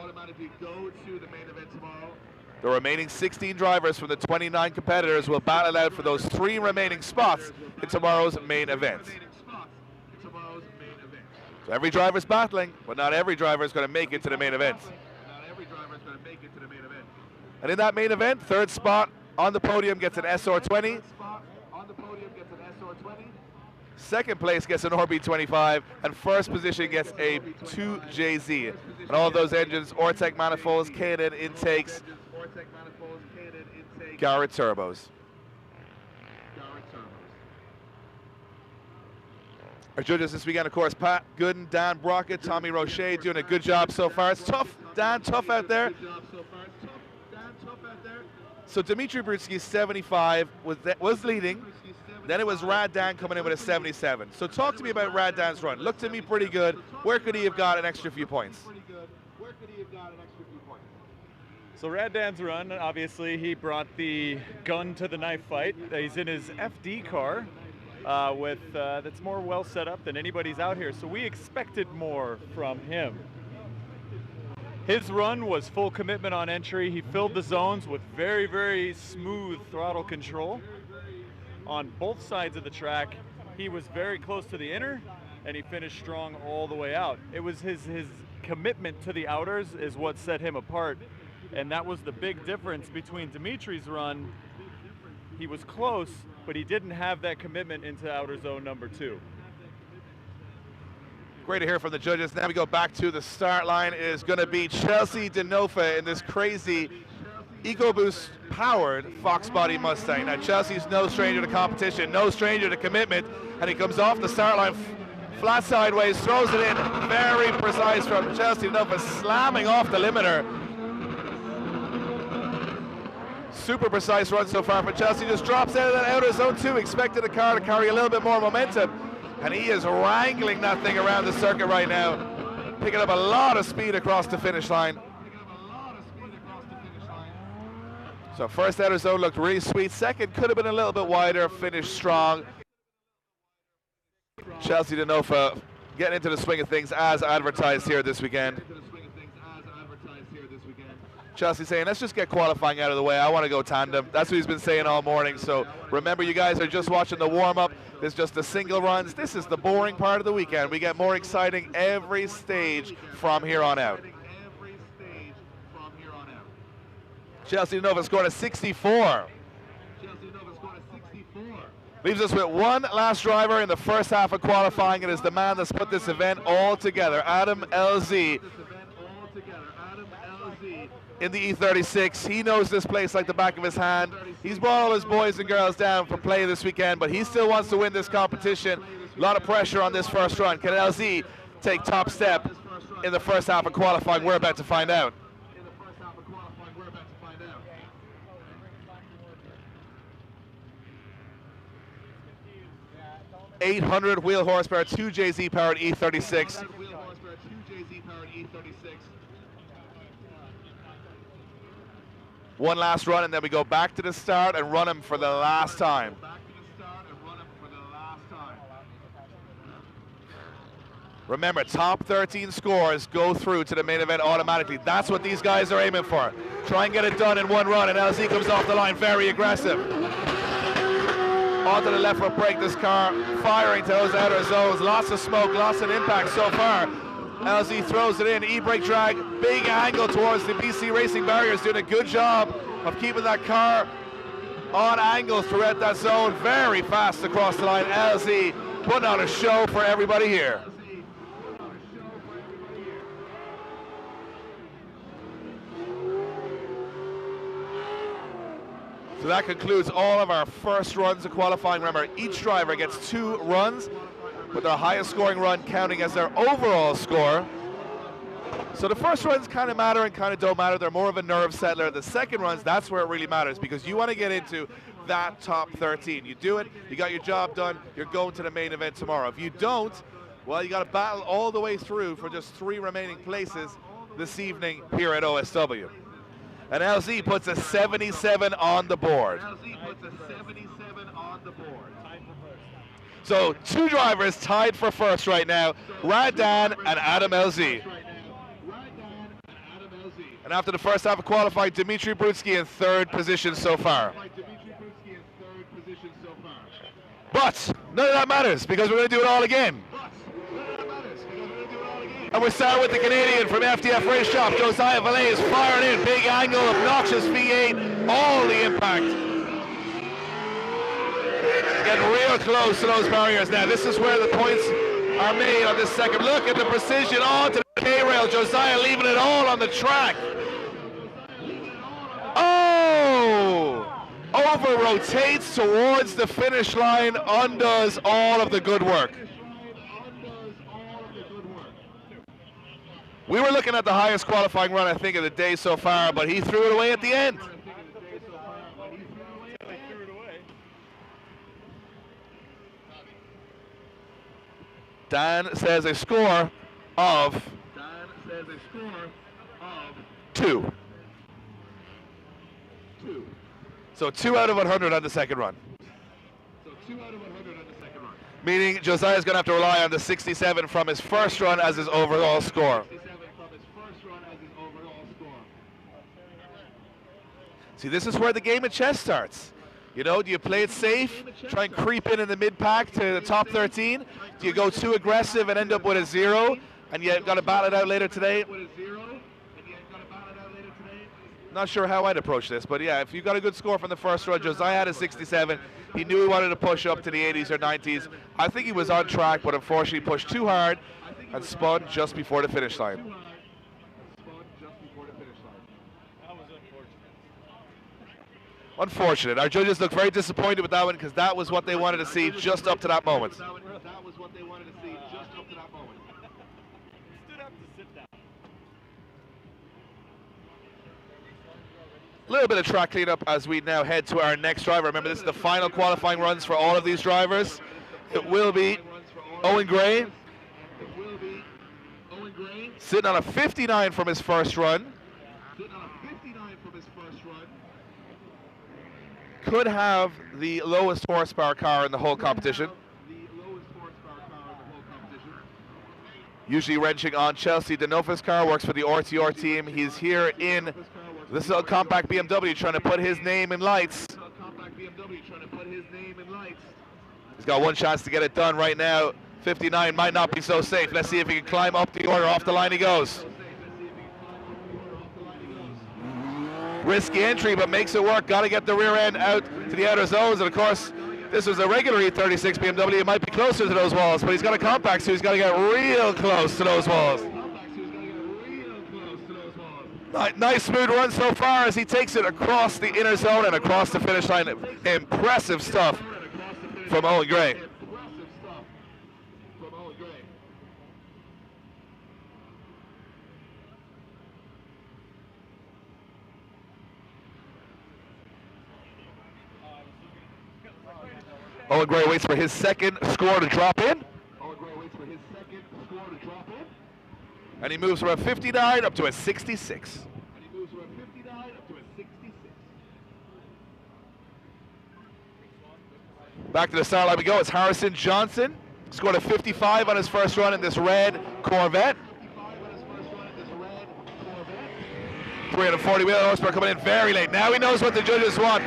The remaining 16 drivers from the 29 competitors will battle out for those 3 remaining spots in tomorrow's main event. So every driver's battling, but not every driver is going to make it to the main event. And in that main event, third spot on the podium gets an SR20. Second place gets an RB25, and first position gets a 2JZ. And all of those engines, Ortec manifolds, K&N intakes, Garrett turbos. Our judges this weekend, of course, Pat Gooden, Dan Brockett, Tommy Roche doing a good job so far. It's tough Dan, tough out there. So Dmitry Brutsky, 75, was leading. Then it was Rad Dan coming in with a 77. So talk to me about Rad Dan's run. Looked to me pretty good. Where could he have got an extra few points? So Rad Dan's run, obviously, he brought the gun to the knife fight. He's in his FD car that's more well set up than anybody's out here. So we expected more from him. His run was full commitment on entry. He filled the zones with very, very smooth throttle control. On both sides of the track, he was very close to the inner, and he finished strong all the way out. It was his commitment to the outers is what set him apart, and that was the big difference between Dmitry's run. He was close, but he didn't have that commitment into outer zone number 2. Great to hear from the judges. Now we go back to the start line. It is going to be Chelsea Denofa in this crazy EcoBoost powered Fox Body Mustang. Now Chelsea's no stranger to competition, no stranger to commitment, and he comes off the start line flat sideways, throws it in, very precise from Chelsea Denofa, slamming off the limiter. Super precise run so far for Chelsea. Just drops out of that outer zone 2, expected the car to carry a little bit more momentum, and he is wrangling that thing around the circuit right now, picking up a lot of speed across the finish line. So first outer zone looked really sweet. Second could have been a little bit wider, finished strong. Chelsea Denofa getting into the swing of things as advertised here this weekend. Chelsea saying, let's just get qualifying out of the way. I want to go tandem. That's what he's been saying all morning. So remember, you guys are just watching the warm-up. It's just the single runs. This is the boring part of the weekend. We get more exciting every stage from here on out. Chelsea Denofa scored a 64. Leaves us with one last driver in the first half of qualifying. It is the man that's put this event all together, Adam LZ. In the E36, he knows this place like the back of his hand. He's brought all his boys and girls down for play this weekend, but he still wants to win this competition. A lot of pressure on this first run. Can LZ take top step in the first half of qualifying? We're about to find out. 800 wheel horsepower, 2 JZ powered E36. One last run, and then we go back to the start and run him for the last time. Remember, top 13 scores go through to the main event automatically. That's what these guys are aiming for. Try and get it done in one run, and LZ comes off the line very aggressive. Onto the left foot brake, this car firing to those outer zones. Lots of smoke, lots of impact so far. LZ throws it in, e-brake drag, big angle towards the BC Racing barriers, doing a good job of keeping that car on angle throughout that zone. Very fast across the line. LZ putting on a show for everybody here. So that concludes all of our first runs of qualifying. Remember, each driver gets 2 runs, with their highest scoring run counting as their overall score. So the first runs kind of matter and kind of don't matter. They're more of a nerve settler. The second runs, that's where it really matters, because you want to get into that top 13. You do it, you got your job done, you're going to the main event tomorrow. If you don't, well, you got to battle all the way through for just 3 remaining places this evening here at OSW. And LZ puts a 77 on the board. So 2 drivers tied for first right now, Rad Dan and Adam LZ. And after the first half of qualifying, Dmitry Brutsky in 3rd position so far. But none of that matters, because we're going to do it all again. And we're starting with the Canadian from FDF Race Shop, Josiah Valet is firing in, big angle, obnoxious V8, all the impact. Getting real close to those barriers now. This is where the points are made on this second. Look at the precision onto the K-rail. Josiah leaving it all on the track. Oh! Over rotates towards the finish line, undoes all of the good work. We were looking at the highest qualifying run, I think, of the day so far, but he threw it away at the end. Dan says a score of 2. So 2 out of 100 on the second run. Meaning Josiah's going to have to rely on the 67 from his first run as his overall score. See, this is where the game of chess starts. You know, do you play it safe, try and creep in the mid-pack to the top 13? Do you go too aggressive and end up with a 0, and you've got to battle it out later today? Not sure how I'd approach this, but yeah, if you got a good score from the first run, Josiah had a 67. He knew he wanted to push up to the 80s or 90s. I think he was on track, but unfortunately pushed too hard and spun just before the finish line. Unfortunate. Our judges look very disappointed with that one because that was what they wanted to see just up to that moment. A little bit of track cleanup as we now head to our next driver. Remember, this is the final qualifying runs for all of these drivers. It will be Owen Gray, sitting on a 59 from his first run. Could have the lowest horsepower car in the whole competition. Usually wrenching on Chelsea Denofa's car, works for the RTR team. He's here in this little compact BMW trying to put his name in lights. He's got one chance to get it done right now. 59 might not be so safe. Let's see if he can climb up the order. Off the line he goes. Risky entry, but makes it work. Got to get the rear end out to the outer zones. And of course, this was a regular E36 BMW. It might be closer to those walls, but he's got a compact, so he's got to get real close to those walls. Nice smooth run so far as he takes it across the inner zone and across the finish line. Impressive stuff from Owen Gray. Owen Gray waits for his second score to drop in. And he moves from a 59 up to a 66. Back to the start line we go. It's Harrison Johnson. Scored a 55 on his first run in this red Corvette. 340 wheel horsepower coming in very late. Now he knows what the judges want,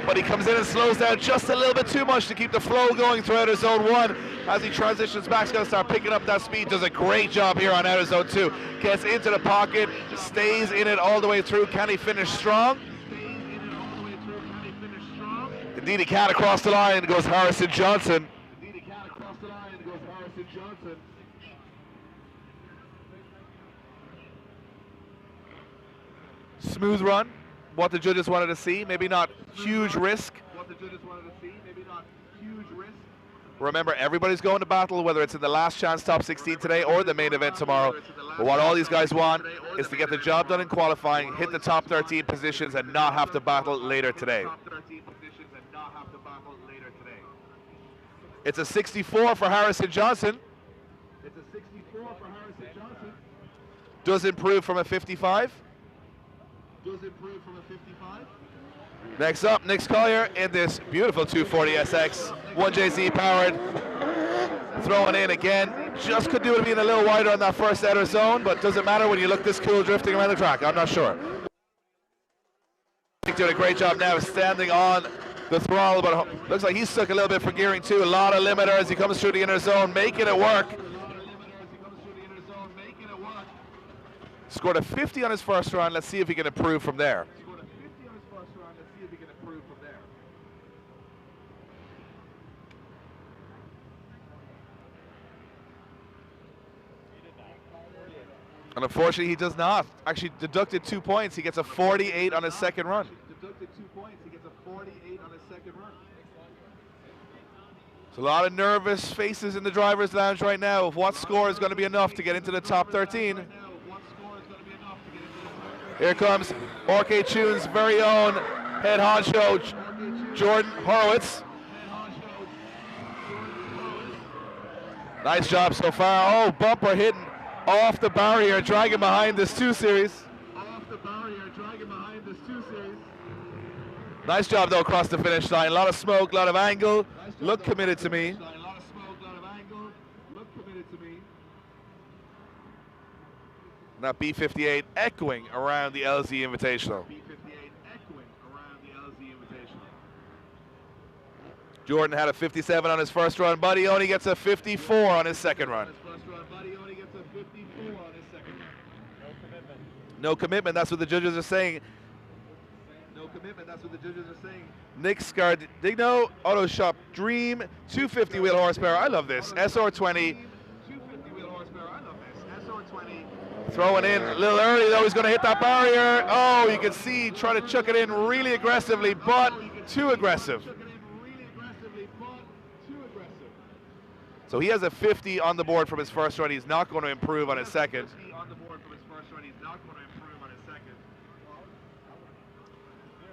but he comes in and slows down just a little bit too much to keep the flow going through outer zone 1. As he transitions back, he's going to start picking up that speed. Does a great job here on outer zone 2. Gets into the pocket, stays in it all the way through. Can he finish strong? Indeed he can. Across the line goes Harrison Johnson. Smooth run. What the judges wanted to see. Maybe not huge risk. Remember, everybody's going to battle, whether it's in the last chance top 16 today or the main event tomorrow. But what all these guys want is to get the job done in qualifying, hit the top 13 positions, and not have to battle later today. It's a 64 for Harrison Johnson. Does improve from a 55. Next up, Nick Collier in this beautiful 240SX, 1JZ powered, throwing in again. Just could do it being a little wider on that first outer zone, but doesn't matter when you look this cool drifting around the track. I'm not sure. Nick doing a great job now standing on the throttle, but looks like he's took a little bit for gearing too. A lot of limiter as he comes through the inner zone, making it work. Scored a 50 on his first run. Let's see if he can improve from there. And unfortunately, he does not. Actually deducted 2 points. He gets a 48 on his second run. So a lot of nervous faces in the driver's lounge right now of what score is going to be enough to get into the top 13. Here comes RK Tune's very own head honcho, Jordan Horowitz. Nice job so far. Oh, bumper hitting off the barrier, dragging behind this 2 Series. Nice job though across the finish line. A lot of smoke, a lot of angle. Look committed to me. Now B58 echoing around the LZ Invitational. Jordan had a 57 on his first run, but he only gets a 54 on his second run. No commitment, that's what the judges are saying. Nick Scardigno, Auto Shop Dream, 250 wheel horsepower. I love this. SR20. Throwing in a little early though, he's going to hit that barrier. Oh, you can see trying to chuck it in really aggressively, but too aggressive. So he has a 50 on the board from his first run. He's not going to improve on his second.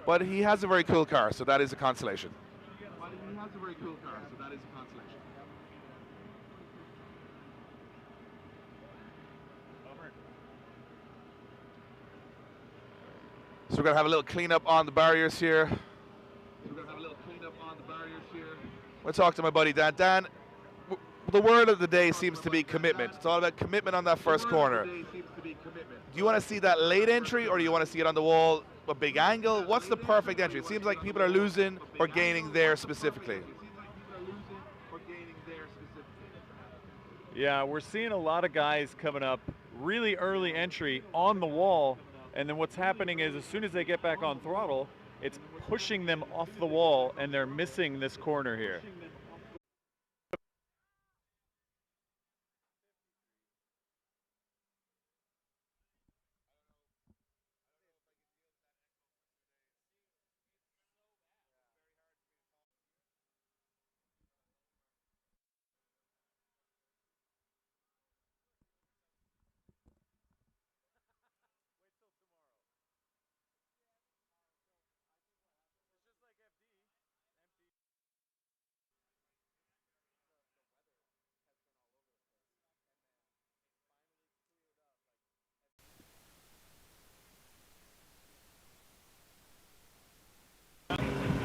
But he has a very cool car, so that is a consolation. So we're going to have a little cleanup on the barriers here. We'll talk to my buddy Dan. Dan, the word of the day seems to be commitment. It's all about commitment on that first corner. Do you want to see that late entry, or do you want to see it on the wall, a big angle? What's the perfect entry? It seems like people are losing or gaining there specifically. Yeah, we're seeing a lot of guys coming up really early entry on the wall, and then what's happening is as soon as they get back on throttle, it's pushing them off the wall, and they're missing this corner here.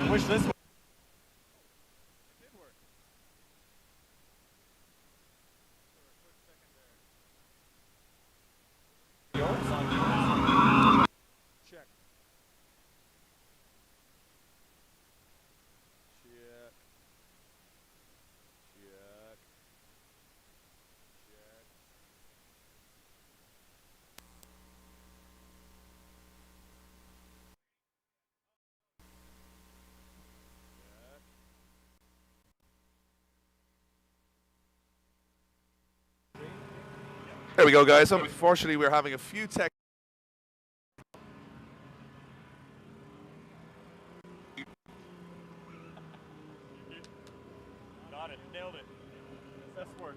I wish this one. Check. There we go, guys. Unfortunately, we're having a few tech. Got it. Nailed it. That's work.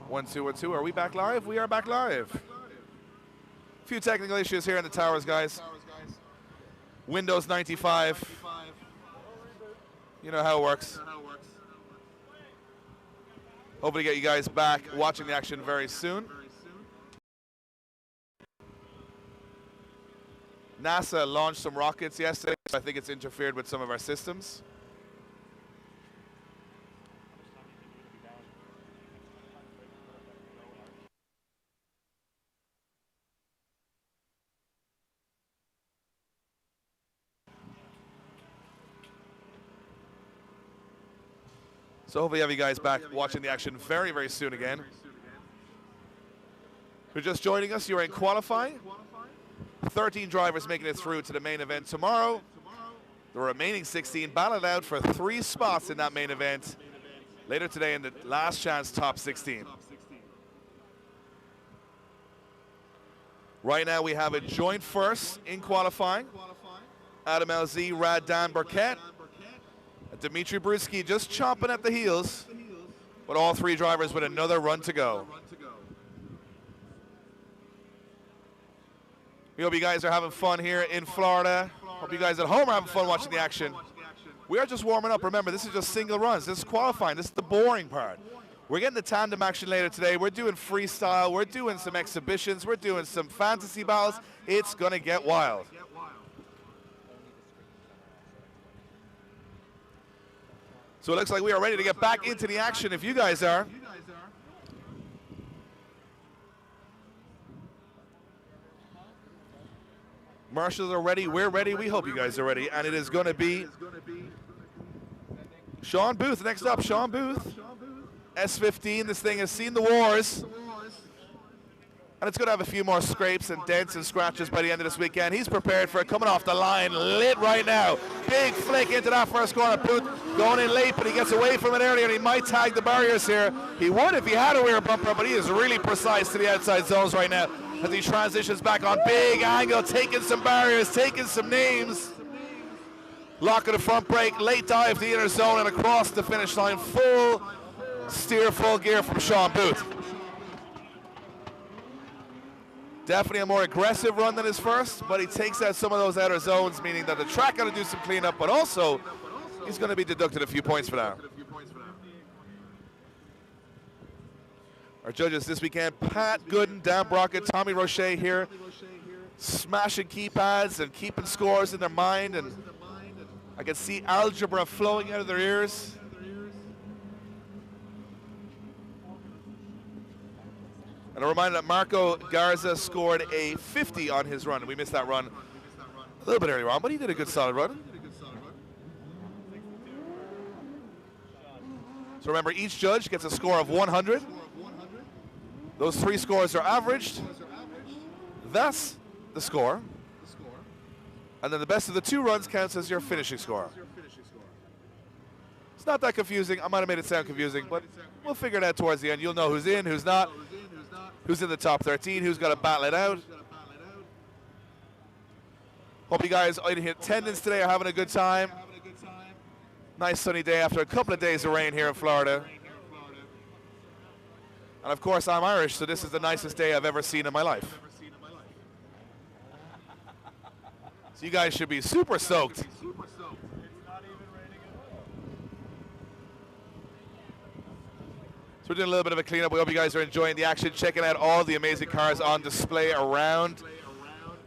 One, two. Are we back live? We are back live. A few technical issues here in the towers, guys. Windows 95. You know how it works. Hopefully get you guys back watching the action very soon. NASA launched some rockets yesterday, so I think it's interfered with some of our systems. So hopefully have you guys back watching the action very, very soon again. If you're just joining us, you're in qualifying. 13 drivers making it through to the main event tomorrow. The remaining 16 battled out for 3 spots in that main event later today in the last chance top 16. Right now we have a joint first in qualifying. Adam LZ, Rad Dan Burkett. Dmitry Brusky just chomping at the heels, but all three drivers with another run to go. We hope you guys are having fun here in Florida. Hope you guys at home are having fun watching the action. We are just warming up. Remember, this is just single runs. This is qualifying. This is the boring part. We're getting the tandem action later today. We're doing freestyle. We're doing some exhibitions. We're doing some fantasy battles. It's going to get wild. So it looks like we are ready to get back into the action if you guys are. Marshals are ready. We're ready. We hope you guys are ready. And it is going to be Sean Booth. Next up, Sean Booth. S15. This thing has seen the wars. And it's going to have a few more scrapes and dents and scratches by the end of this weekend. He's prepared for it. Coming off the line, lit right now. Big flick into that first corner. Booth going in late, but he gets away from it earlier, and he might tag the barriers here. He would if he had a rear bumper, but he is really precise to the outside zones right now as he transitions back on big angle, taking some barriers, taking some names. Lock of the front brake, late dive to the inner zone and across the finish line. Full steer, full gear from Sean Booth. Definitely a more aggressive run than his first, but he takes out some of those outer zones, meaning that the track got to do some cleanup, but also he's going to be deducted a few points for that. Our judges this weekend, Pat Gooden, Dan Brockett, Tommy Roche here, smashing keypads and keeping scores in their mind, and I can see algebra flowing out of their ears. And a reminder that Marco Garza scored a 50 on his run. We missed that run a little bit earlier on, but he did a good solid run. So remember, each judge gets a score of 100. Those three scores are averaged. That's the score. And then the best of the two runs counts as your finishing score. It's not that confusing. I might have made it sound confusing, but we'll figure it out towards the end. You'll know who's in, who's not. Who's in the top 13, who's got to battle it out. Hope you guys in attendance today are having a good time. Nice sunny day after a couple of days of rain here in Florida. And of course, I'm Irish, so this is the nicest day I've ever seen in my life. So you guys should be super stoked. So we're doing a little bit of a cleanup. We hope you guys are enjoying the action, checking out all the amazing cars on display around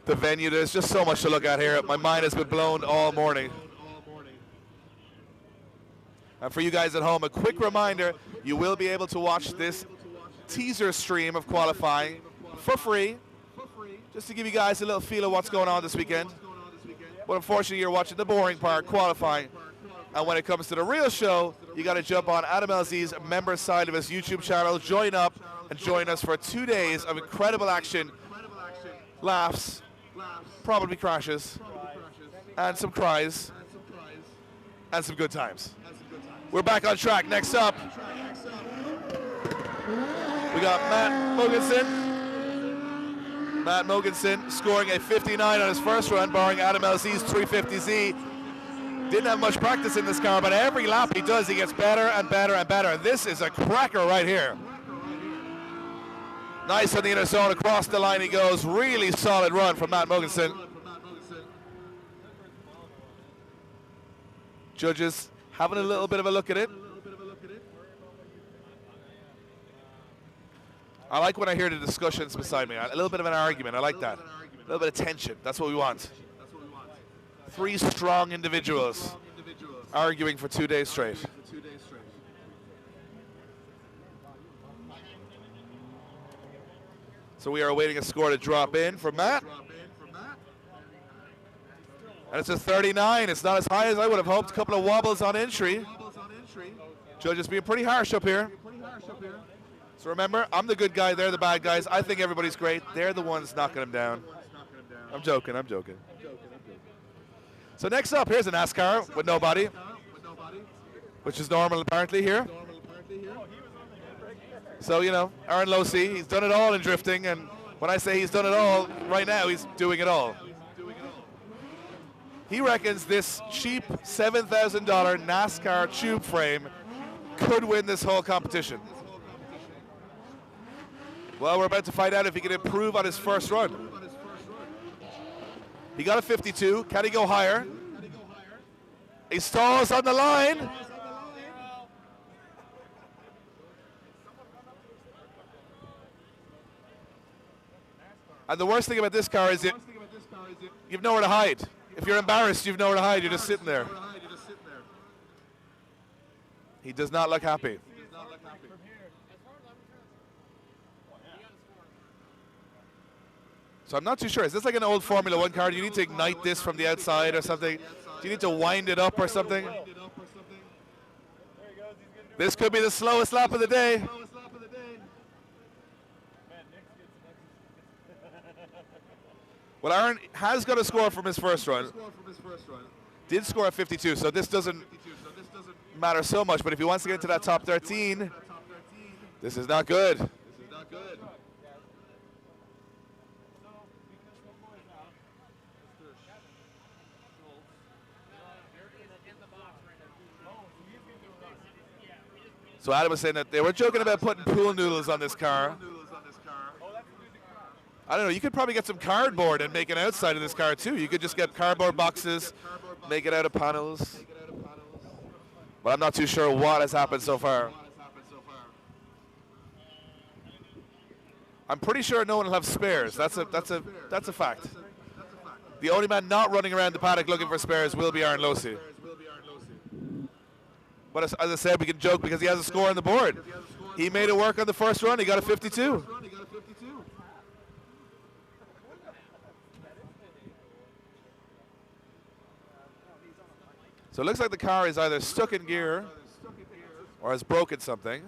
the venue. There's just so much to look at here. My mind has been blown all morning. And for you guys at home, a quick reminder, you will be able to watch this teaser stream of qualifying for free, just to give you guys a little feel of what's going on this weekend. But unfortunately, you're watching the boring part, qualifying. And when it comes to the real show, you got to jump on Adam LZ's member side of his YouTube channel, join up, and join us for 2 days of incredible action, laughs, probably crashes, and some cries, and some good times. We're back on track. Next up, we got Matt Mogensen. Matt Mogensen scoring a 59 on his first run, barring Adam LZ's 350Z. Didn't have much practice in this car, but every lap he does, he gets better and better and better. This is a cracker right here. Nice on the inner zone, across the line he goes. Really solid run from Matt Mogensen. Judges having a little bit of a look at it. I like when I hear the discussions beside me. A little bit of an argument, I like that. A little bit of tension, that's what we want. Three strong individuals arguing for 2 days straight. So we are awaiting a score to drop in for Matt. And it's a 39. It's not as high as I would have hoped. A couple of wobbles on entry. Judges being pretty harsh up here. So remember, I'm the good guy, they're the bad guys. I think everybody's great. They're the ones knocking them down. I'm joking. So next up, here's a NASCAR with nobody, which is normal apparently here. So, you know, Aaron Losey, he's done it all in drifting, and When I say he's done it all, right now he's doing it all. He reckons this cheap $7,000 NASCAR tube frame could win this whole competition. Well, we're about to find out if he can improve on his first run. He got a 52. Can he go higher? He stalls on the line. And the worst thing about this car is you've nowhere to hide. If you're embarrassed, you've nowhere to hide. You're just sitting there. He does not look happy. So I'm not too sure. Is this like an old Formula One car? Do you need to ignite this from the outside or something? Do you need to wind it up or something? This could be the slowest lap of the day. Well, Aaron has got a score from his first run. Did score a 52, so this doesn't matter so much. But if he wants to get into that top 13, this is not good. So Adam was saying that they were joking about putting pool noodles on this car. I don't know, you could probably get some cardboard and make an outside of this car too. You could just get cardboard boxes, make it out of panels. But I'm not too sure what has happened so far. I'm pretty sure no one will have spares. That's a fact. The only man not running around the paddock looking for spares will be Aaron Losey. But as I said, we can joke because he has a score on the board. He made it work on the first run. He got a 52. So it looks like the car is either stuck in gear or has broken something.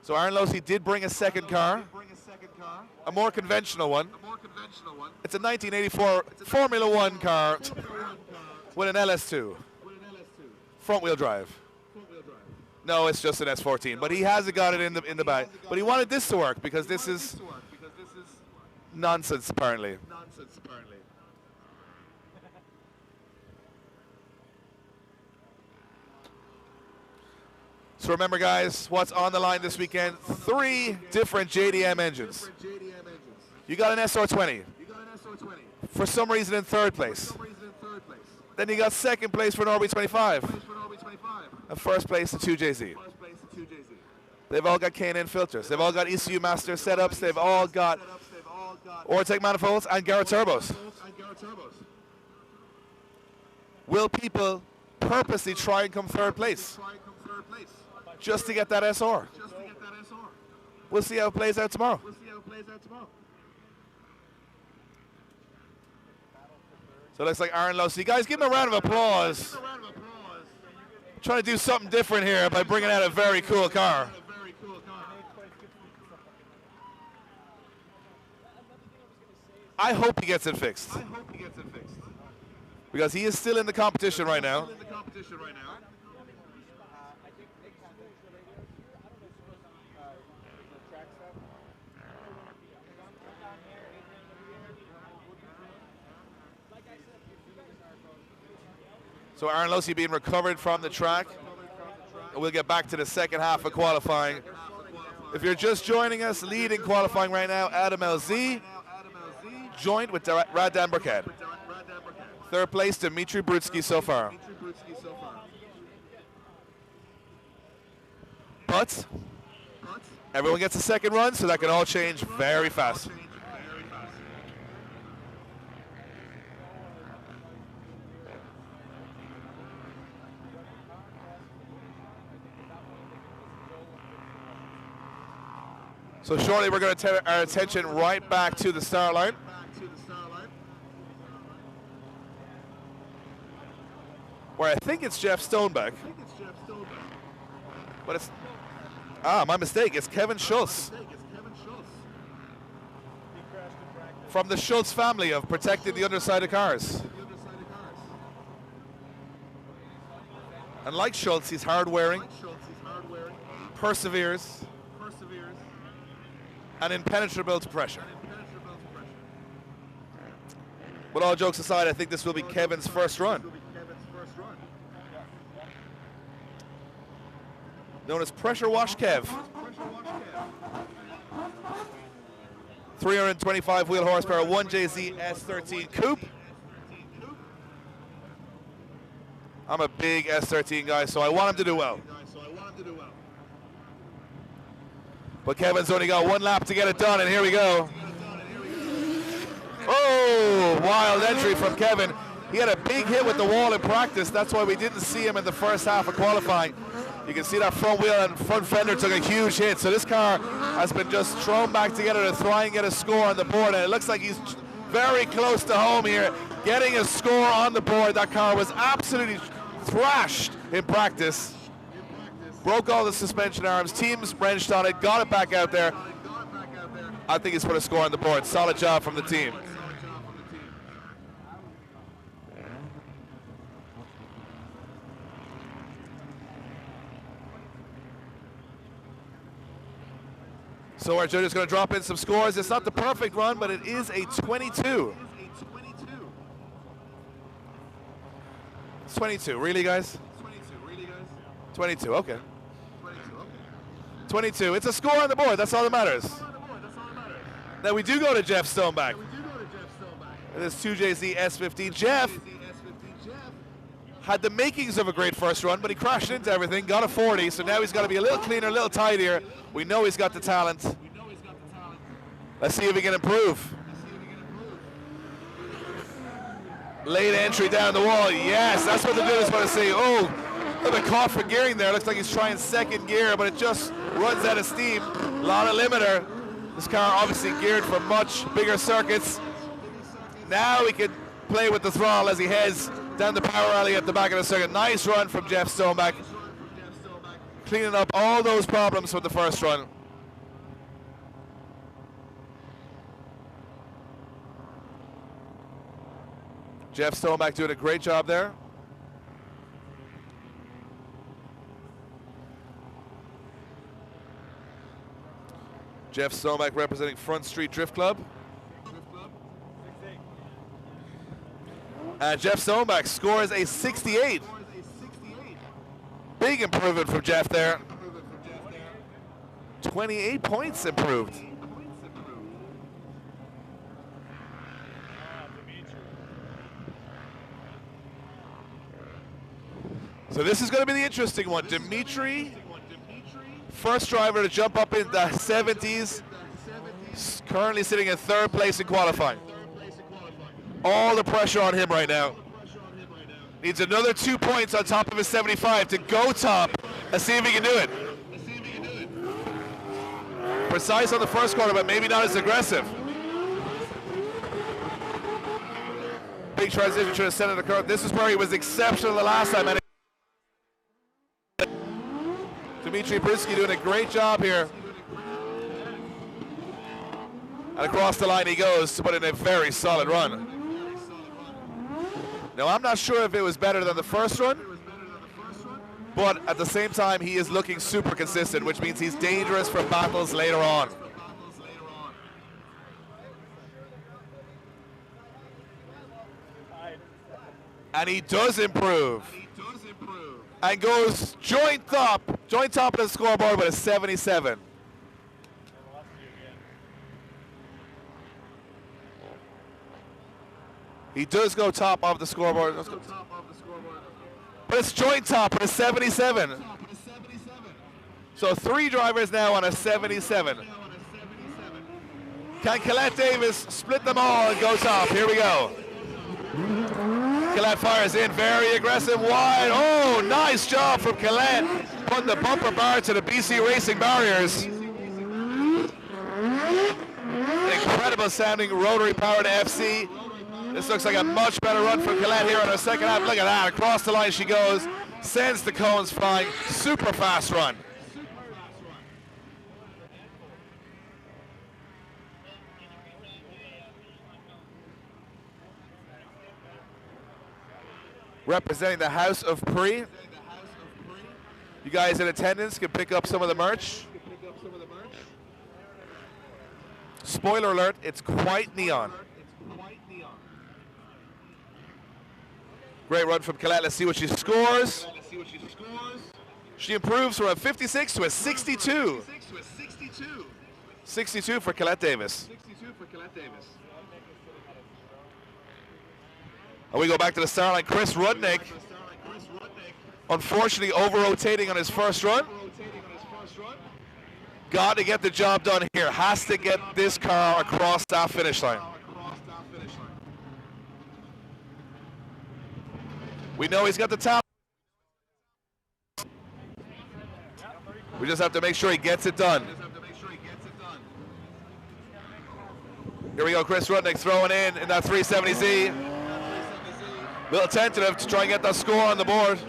So Aaron Losey did bring a second car, a more conventional one. It's a 1984 Formula One car with an LS2, front wheel drive. No, it's just an S14, but he hasn't got it in the back. But he wanted this to work because this is nonsense, apparently. So remember, guys, what's on the line this weekend? 3 different JDM engines. You got an SR20. For some reason in 3rd place. Then you got 2nd place for an RB25. And 1st place, the 2JZ. They've all got K&N filters. They've all got ECU master setups. They've all got Ortec manifolds and Garrett turbos. Will people purposely try and come 3rd place just to get that SR? We'll see how it plays out tomorrow. So it looks like Aaron Losey. Guys, give him a round of applause. Trying to do something different here by bringing out a very cool car. I hope he gets it fixed. Because he is still in the competition right now. So Aaron Losey being recovered from the track. And we'll get back to the second half of qualifying. If you're just joining us, leading qualifying right now, Adam LZ, joined with Radan Burkhead. 3rd place, Dmitry Brutsky so far. But everyone gets a second run, so that can all change very fast. So shortly we're going to turn our attention right back to the start line. Where I think it's Jeff Stonebeck. But it's, my mistake, it's Kevin Schultz. From the Schultz family of protecting the underside of cars. And like Schultz, he's hard wearing. perseveres, and impenetrable to pressure. But all jokes aside, I think this will be Kevin's first run. Known as Pressure Wash Kev. 325 wheel horsepower, 1JZ S13 Coupe. I'm a big S13 guy, so I want him to do well. But Kevin's only got one lap to get it done, and here we go. Oh, wild entry from Kevin. He had a big hit with the wall in practice. That's why we didn't see him in the first half of qualifying. You can see that front wheel and front fender took a huge hit. So this car has been just thrown back together to try and get a score on the board. And it looks like he's very close to home here, getting a score on the board. That car was absolutely thrashed in practice. Broke all the suspension arms, teams wrenched on it, got it back out there. I think he's put a score on the board. Solid job from the team. So our judge is going to drop in some scores. It's not the perfect run, but it is a 22. It's 22, really, guys? 22, okay. 22, it's a score on the board, that's all that matters. Now we do go to Jeff Stoneback. This 2JZ S15. Jeff had the makings of a great first run, but he crashed into everything, got a 40, so now he's got to be a little cleaner, a little tidier. We know he's got the talent. Let's see if he can improve. Late entry down the wall, yes, that's what the dude is going to see. Oh, a little bit caught for gearing there. Looks like he's trying second gear, but it just runs out of steam. A lot of limiter. This car obviously geared for much bigger circuits. Now he can play with the throttle as he heads down the power alley at the back of the circuit. Nice run from Jeff Stoneback. Cleaning up all those problems from the first run. Jeff Stoneback doing a great job there. Jeff Stoneback representing Front Street Drift Club. And Jeff Stoneback scores a 68. Big improvement from Jeff there. 28 points improved. So this is going to be the interesting one. Dimitri, first driver to jump up in the 70s, currently sitting in third place in qualifying. All the pressure on him right now. Needs another 2 points on top of his 75 to go top. Let's see if he can do it. Precise on the first corner, but maybe not as aggressive. Big transition to the center of the curve. This is where he was exceptional the last time. And Dimitri Prisky doing a great job here. And across the line he goes to put in a very solid run. Now I'm not sure if it was better than the first run, but at the same time he is looking super consistent, which means he's dangerous for battles later on. And he does improve. And goes joint top of the scoreboard with a 77. He does go top of the scoreboard. But it's joint top with a 77. So 3 drivers now on a 77. Can Colette Davis split them all and go top? Here we go. Colette fires in, very aggressive, wide. Oh, nice job from Colette. Putting the bumper bar to the BC Racing barriers. Incredible sounding rotary powered FC. This looks like a much better run for Colette here in her second half. Look at that, across the line she goes, sends the cones flying, super fast run. Representing the House of Pre. You guys in attendance can pick up some of the merch. Spoiler alert, it's quite neon. Great run from Colette. Let's see what she scores. She improves from a 56 to a 62. 62 for Colette Davis. And we go back to the start line. Chris Rudnick, unfortunately over-rotating on his first run. Got to get the job done here. Has to get this car across that finish line. We know he's got the talent. We just have to make sure he gets it done. Here we go, Chris Rudnick throwing in that 370Z. Little tentative to try and get that score on the board.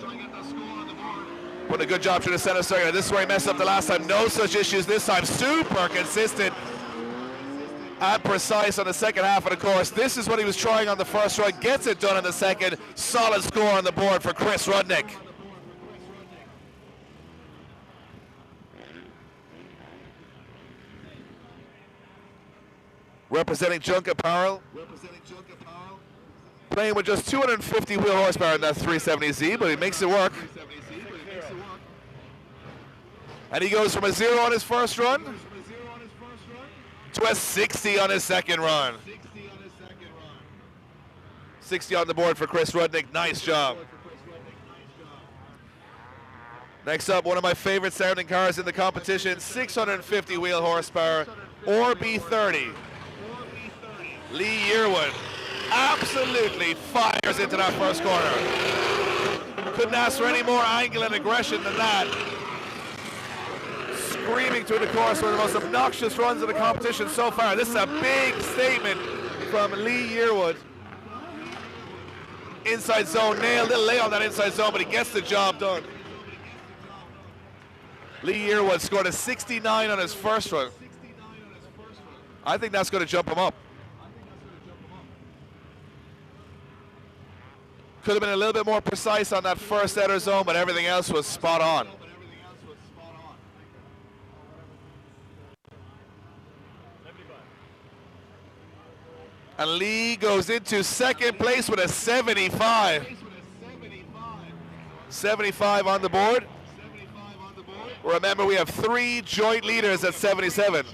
Putting a good job through the center circuit. This is where he messed up the last time. No such issues this time. Super consistent and precise on the second half of the course. This is what he was trying on the first run. Gets it done in the second. Solid score on the board for Chris Rudnick. Representing Junk Apparel. Playing with just 250 wheel horsepower in that 370Z, but he makes it work. And he goes from a 0 on his first run to a 60 on his second run. 60 on the board for Chris Rudnick. Nice job. Next up, one of my favorite sounding cars in the competition, 650 wheel horsepower, or B30. Lee Yearwood absolutely fires into that first corner. Couldn't ask for any more angle and aggression than that. Screaming through the course, one of the most obnoxious runs of the competition so far. This is a big statement from Lee Yearwood. Inside zone, nailed it, lay on that inside zone, but he gets the job done. Lee Yearwood scored a 69 on his first run. I think that's going to jump him up. Could have been a little bit more precise on that first outer zone, but everything else was spot on. And Lee goes into second place with a 75. 75 on the board. Remember, we have 3 joint leaders at 77.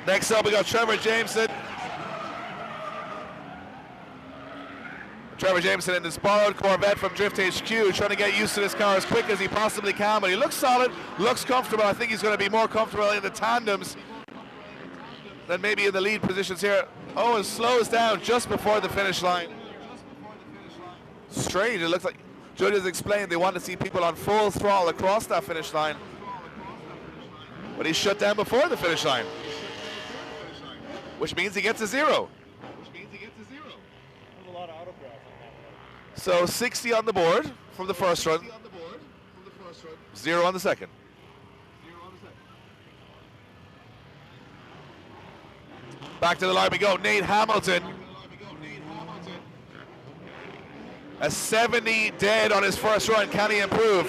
Next up, we got Trevor Jameson. Trevor Jameson in this borrowed Corvette from Drift HQ, trying to get used to this car as quick as he possibly can, but he looks solid, looks comfortable. I think he's going to be more comfortable in the tandems than maybe in the lead positions here. Oh, and slows down just before the finish line. Strange, it looks like judges explained they want to see people on full throttle across that finish line, but he's shut down before the finish line, which means he gets a 0. So 60 on the board from the first run, 0 on the second. Back to the line we go, Nate Hamilton. A 70 dead on his first run, can he improve?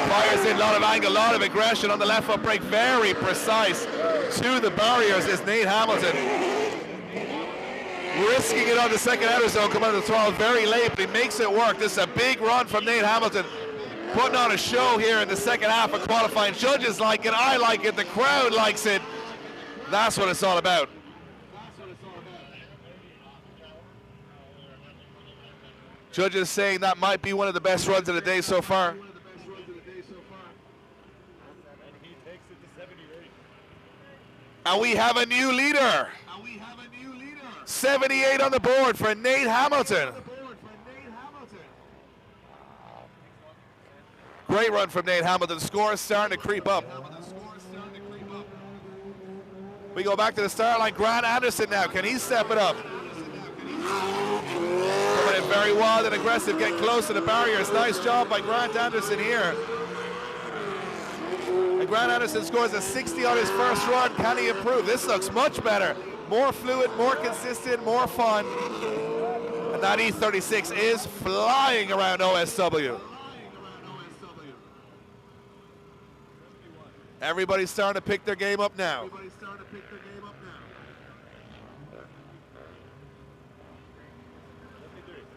Fires in, a lot of angle, a lot of aggression on the left foot brake, very precise to the barriers is Nate Hamilton. Risking it on the second outer zone, coming out of the throttle very late, but he makes it work. This is a big run from Nate Hamilton. Putting on a show here in the second half of qualifying. Judges like it, I like it, the crowd likes it. That's what it's all about. Judges saying that might be one of the best runs of the day so far. And we have a new leader. 78 on the board for Nate Hamilton. Great run from Nate Hamilton. Score is starting to creep up. We go back to the start line. Grant Anderson now. Can he step it up? Coming in very wild and aggressive, getting close to the barriers. Nice job by Grant Anderson here. And Grant Anderson scores a 60 on his first run. Can he improve? This looks much better. More fluid, more consistent, more fun. And And that E36 is flying around OSW. Everybody's starting to pick their game up now.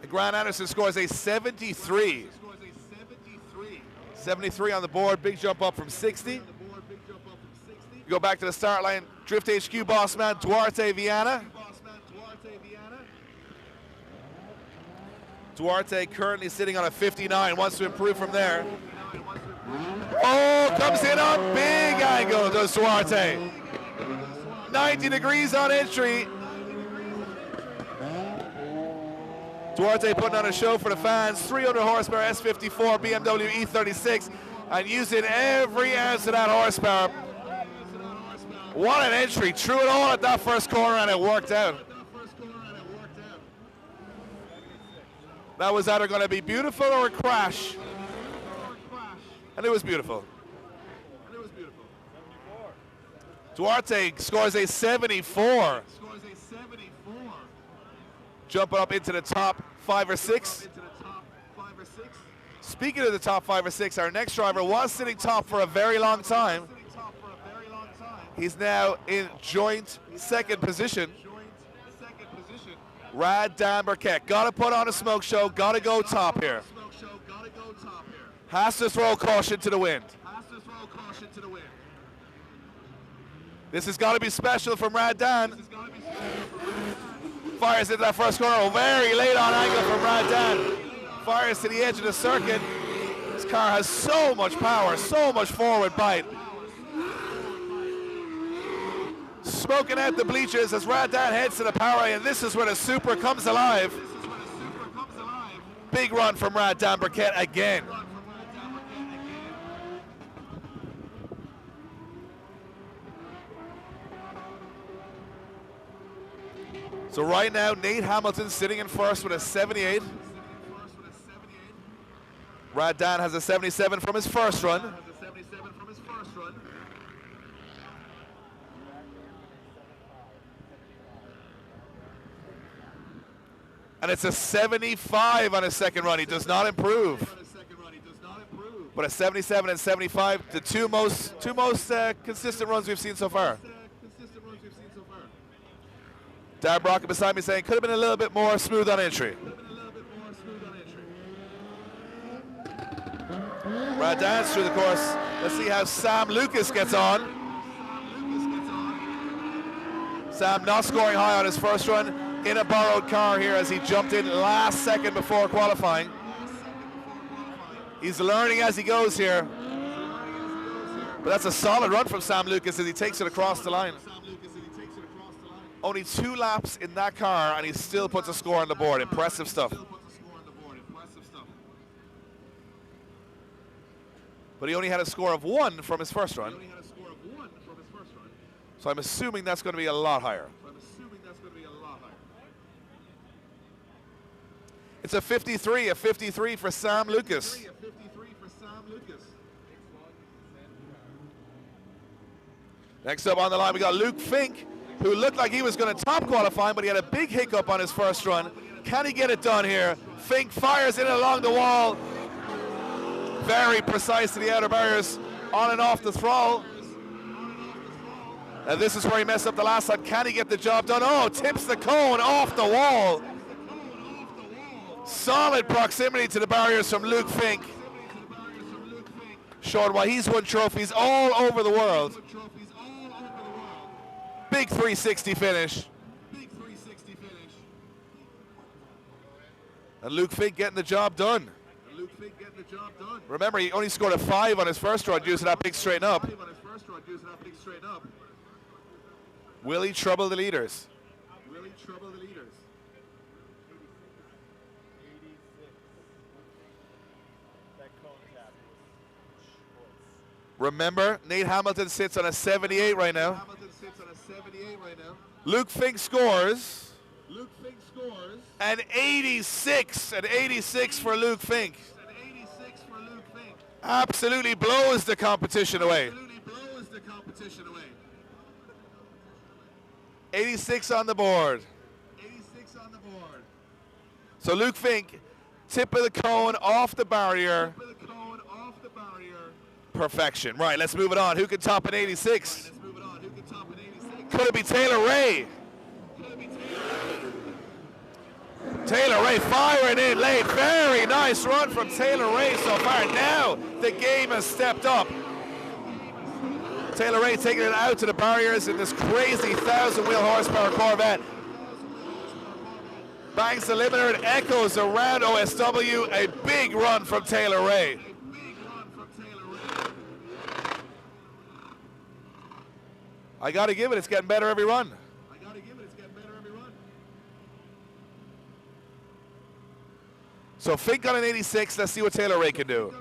And Grant Anderson scores a 73. 73 on the board, big jump up from 60. You go back to the start line, Drift HQ boss man Duarte Viana. Duarte currently sitting on a 59, wants to improve from there. Oh, comes in on big angle, does Duarte. 90 degrees on entry. Duarte putting on a show for the fans. 300 horsepower S54 BMW E36 and using every ounce of that horsepower. What an entry. Threw it all at that first corner and it worked out. That was either going to be beautiful or a crash. And it was beautiful. Duarte scores a 74. Jumping up into the top 5 or 6. Speaking of the top 5 or 6, our next driver was sitting top for a very long time. He's now in joint second position. Rad Dan Burkett. Got to put on a smoke show. Got to go top here. Has to throw caution to the wind. This has got to be special from Rad Dan. Fires into that first corner. Very late on angle from Rad Dan. Fires to the edge of the circuit. This car has so much power, so much forward bite. Smoking out the bleachers as Rad Dan heads to the power, and this is where the Super comes alive. Big run from Rad Dan Burkett again. So right now, Nate Hamilton sitting in first with a 78. Rad Dan has a 77 from his first run. And it's a 75 on his second run. He does not improve. But a 77 and 75, the two most consistent runs we've seen so far. Darren Brockett beside me saying could have been a little bit more smooth on entry. Rad Dan through the course. Let's see how Sam Lucas gets on. Sam not scoring high on his first run. In a borrowed car here as he jumped in last second before qualifying. He's learning as he goes here. But that's a solid run from Sam Lucas as he takes it across the line. Only 2 laps in that car and he still puts a score on the board. Impressive stuff. But he only had a score of 1 from his first run. So I'm assuming that's going to be a lot higher. It's a 53 for Sam Lucas. Next up on the line, we got Luke Fink, who looked like he was going to top qualifying, but he had a big hiccup on his first run. Can he get it done here? Fink fires in along the wall. Very precise to the outer barriers, on and off the throttle. And this is where he messed up the last time. Can he get the job done? Oh, tips the cone off the wall. Solid proximity to the barriers from Luke Fink. Showing why he's won trophies all over the world. Big 360 finish. And Luke Fink getting the job done. Remember, he only scored a 5 on his first run using that big straighten up. Will he trouble the leaders? Remember, Nate Hamilton sits on a 78 right now. Luke Fink scores an 86. An 86 for Luke Fink. Absolutely blows the competition away. 86 on the board. So Luke Fink, tip of the cone off the barrier. Perfection. Right, let's move it on. Who can top an 86? Could it be Taylor Ray? Taylor Ray firing in late. Very nice run from Taylor Ray so far. Now the game has stepped up. Taylor Ray taking it out to the barriers in this crazy 1,000-wheel horsepower Corvette. Bangs the limiter and echoes around OSW. A big run from Taylor Ray. I got to give it, it's getting better every run. So Fink on an 86, let's see what Taylor Ray can do.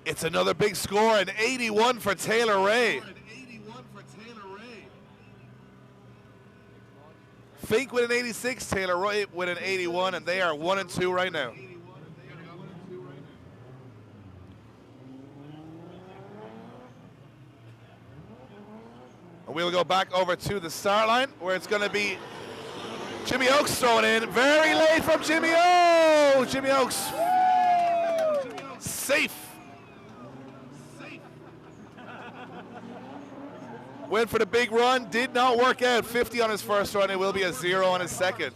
It's another big score, an 81 for Taylor Ray. Fink with an 86, Taylor Ray with an 81, and they are 1 and 2 right now. And we'll go back over to the start line where it's going to be Jimmy Oakes throwing in. Very late from Jimmy Oakes. Jimmy Oakes safe. Went for the big run, did not work out. 50 on his first run, it will be a 0 on his second.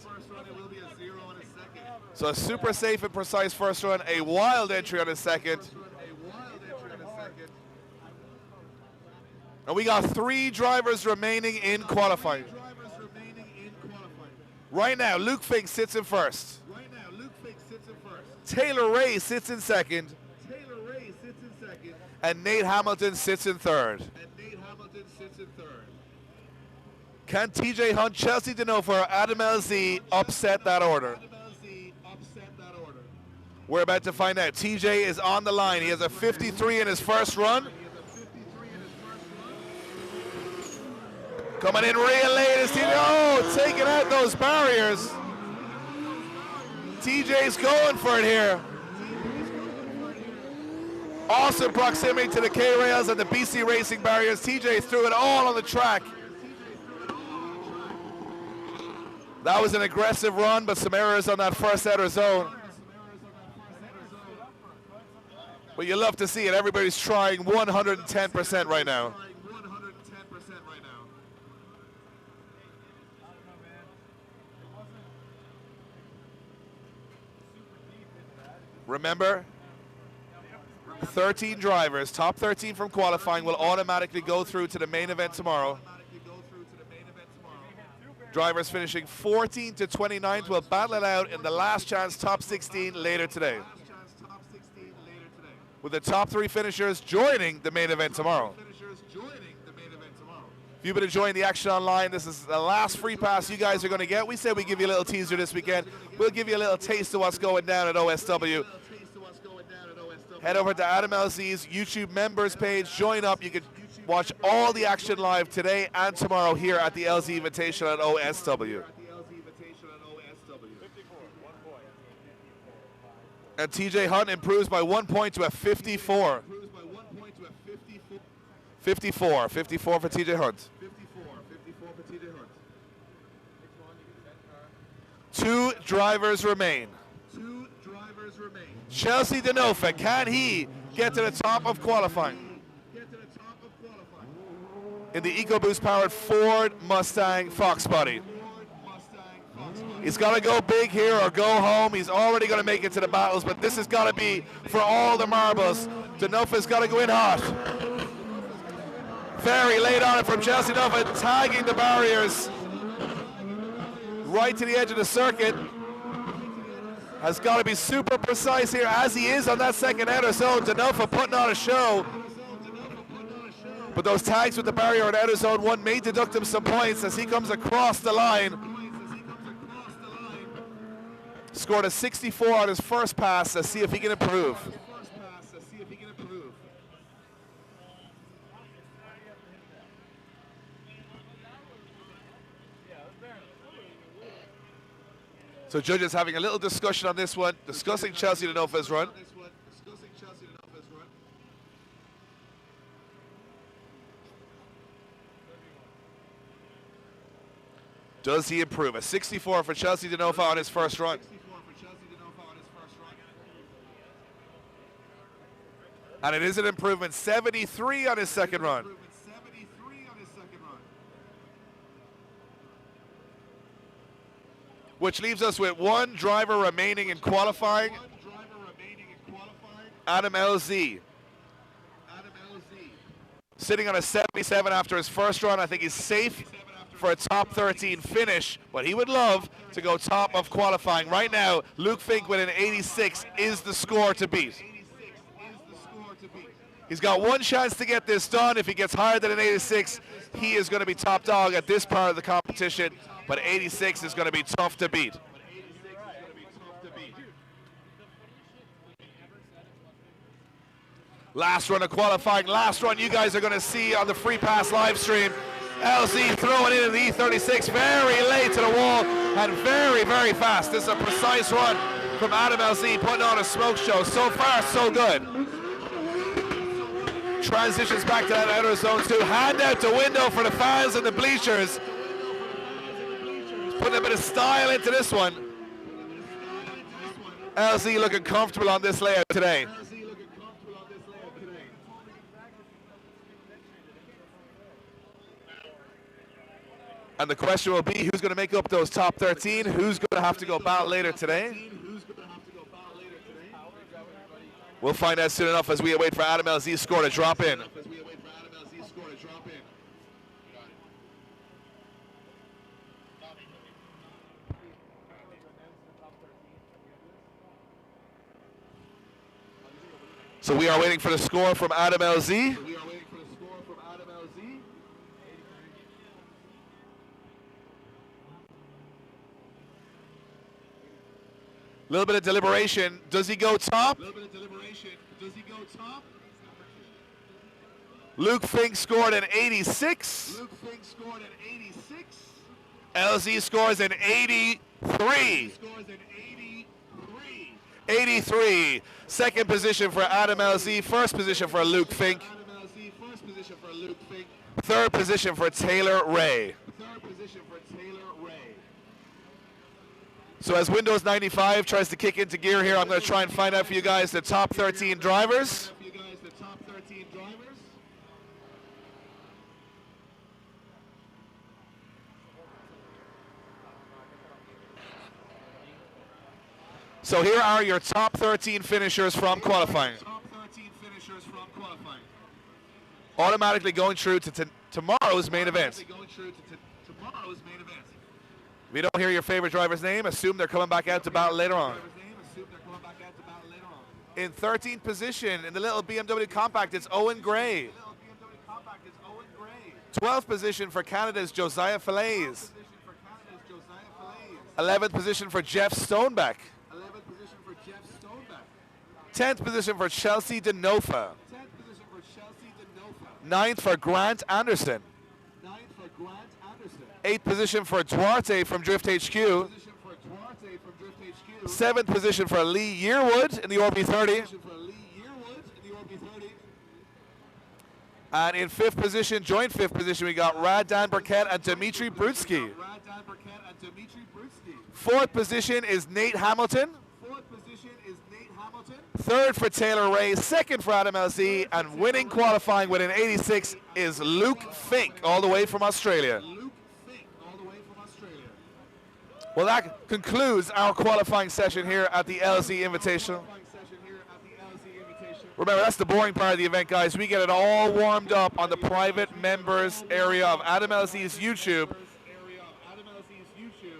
So a super safe and precise first run, a wild entry on his second. And we got 3 drivers remaining in qualifying. Right now, Luke Fink sits in first. Taylor Ray sits in second. And Nate Hamilton sits in third. Can TJ Hunt, Chelsea Denofa, or Adam LZ upset that order? We're about to find out. TJ is on the line. He has a 53 in his first run. Coming in real late is TJ. Oh, taking out those barriers. TJ's going for it here. Awesome proximity to the K-Rails and the BC Racing barriers. TJ threw it all on the track. That was an aggressive run, but some errors on that first outer zone. But you love to see it. Everybody's trying 110% right now. Remember, 13 drivers, top 13 from qualifying, will automatically go through to the main event tomorrow. Drivers finishing 14th to 29th will battle it out in the last chance top 16 later today, with the top 3 finishers joining the main event tomorrow. If you've been enjoying the action online, this is the last free pass you guys are going to get. We said we'd give you a little teaser this weekend. We'll give you a little taste of what's going down at OSW. Head over to Adam LZ's YouTube members page. Join up. You can watch all the action live today and tomorrow here at the LZ Invitational at OSW. And TJ Hunt improves by 1 point to a 54. 54 for TJ Hunt. 2 drivers remain. Chelsea Denofa, can he get to the top of qualifying? In the EcoBoost powered Ford Mustang Fox Body. He's got to go big here or go home. He's already going to make it to the battles, but this has got to be for all the marbles. Denofa's got to go in hot. Very late on it from Chelsea Denofa, tagging the barriers right to the edge of the circuit. Has got to be super precise here, as he is on that second outer zone. Denofa putting on a show. But those tags with the barrier on outer zone 1 may deduct him some points as he comes across the line. Scored a 64 on his first pass. Let's see if he can improve. So judges having a little discussion on this one, discussing Chelsea Denofa's run. Does he improve? A 64 for Chelsea Denofa on his first run. And it is an improvement, 73 on his second run. Which leaves us with one driver remaining in qualifying. Adam LZ. Sitting on a 77 after his first run. I think he's safe for a top 13 finish, but he would love to go top of qualifying. Right now, Luke Fink with an 86 is the score to beat. He's got one chance to get this done. If he gets higher than an 86, he is going to be top dog at this part of the competition, but 86 is going to be tough to beat. Last run of qualifying, last run you guys are going to see on the Free Pass live stream. LZ throwing in the E36 very late to the wall and very, very fast. This is a precise run from Adam LZ, putting on a smoke show. So far, so good. Transitions back to that outer zone too. Hand out the window for the fans and the bleachers. Putting a bit of style into this one. LZ looking comfortable on this layout today. And the question will be, who's going to make up those top 13? Who's going to have to go battle later today? We'll find out soon enough as we wait for Adam LZ's score to drop in. So we are waiting for the score from Adam LZ. A little bit of deliberation. Does he go top? Luke Fink scored an 86. LZ scores an 83. 83. Second position for Adam LZ. First position for Luke Fink. Third position for Taylor Ray. So as Windows 95 tries to kick into gear here, I'm going to try and find out for you guys the top 13 drivers. So here are your top 13 finishers from qualifying. Automatically going through to tomorrow's main event. If you don't hear your favorite driver's name, assume they're coming back out to battle later on. In 13th position in the little BMW Compact, it's Owen Gray. 12th position for Canada's Josiah Falaise. 11th position for Jeff Stonebeck. 10th position for Chelsea Denofa. 9th for Grant Anderson. 8th position for Duarte from Drift HQ. 7th position for Lee Yearwood in the RB30. And in 5th position, joint 5th position, we got Radan Burkett and Dimitri Brutsky. 4th position is Nate Hamilton. 3rd for Taylor Ray, 2nd for Adam LZ, and winning qualifying with an 86 is Luke Fink, all the way from Australia. Well, that concludes our qualifying session here at the LZ Invitational. Remember, that's the boring part of the event, guys. We get it all warmed up on the private members area of Adam LZ's YouTube.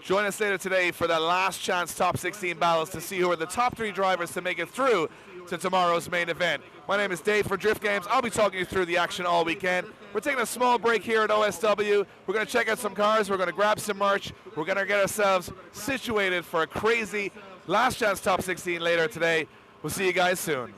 Join us later today for the last chance top 16 battles to see who are the top 3 drivers to make it through to tomorrow's main event. My name is Dave for Drift Games. I'll be talking you through the action all weekend. We're taking a small break here at OSW. We're going to check out some cars. We're going to grab some merch. We're going to get ourselves situated for a crazy last chance top 16 later today. We'll see you guys soon.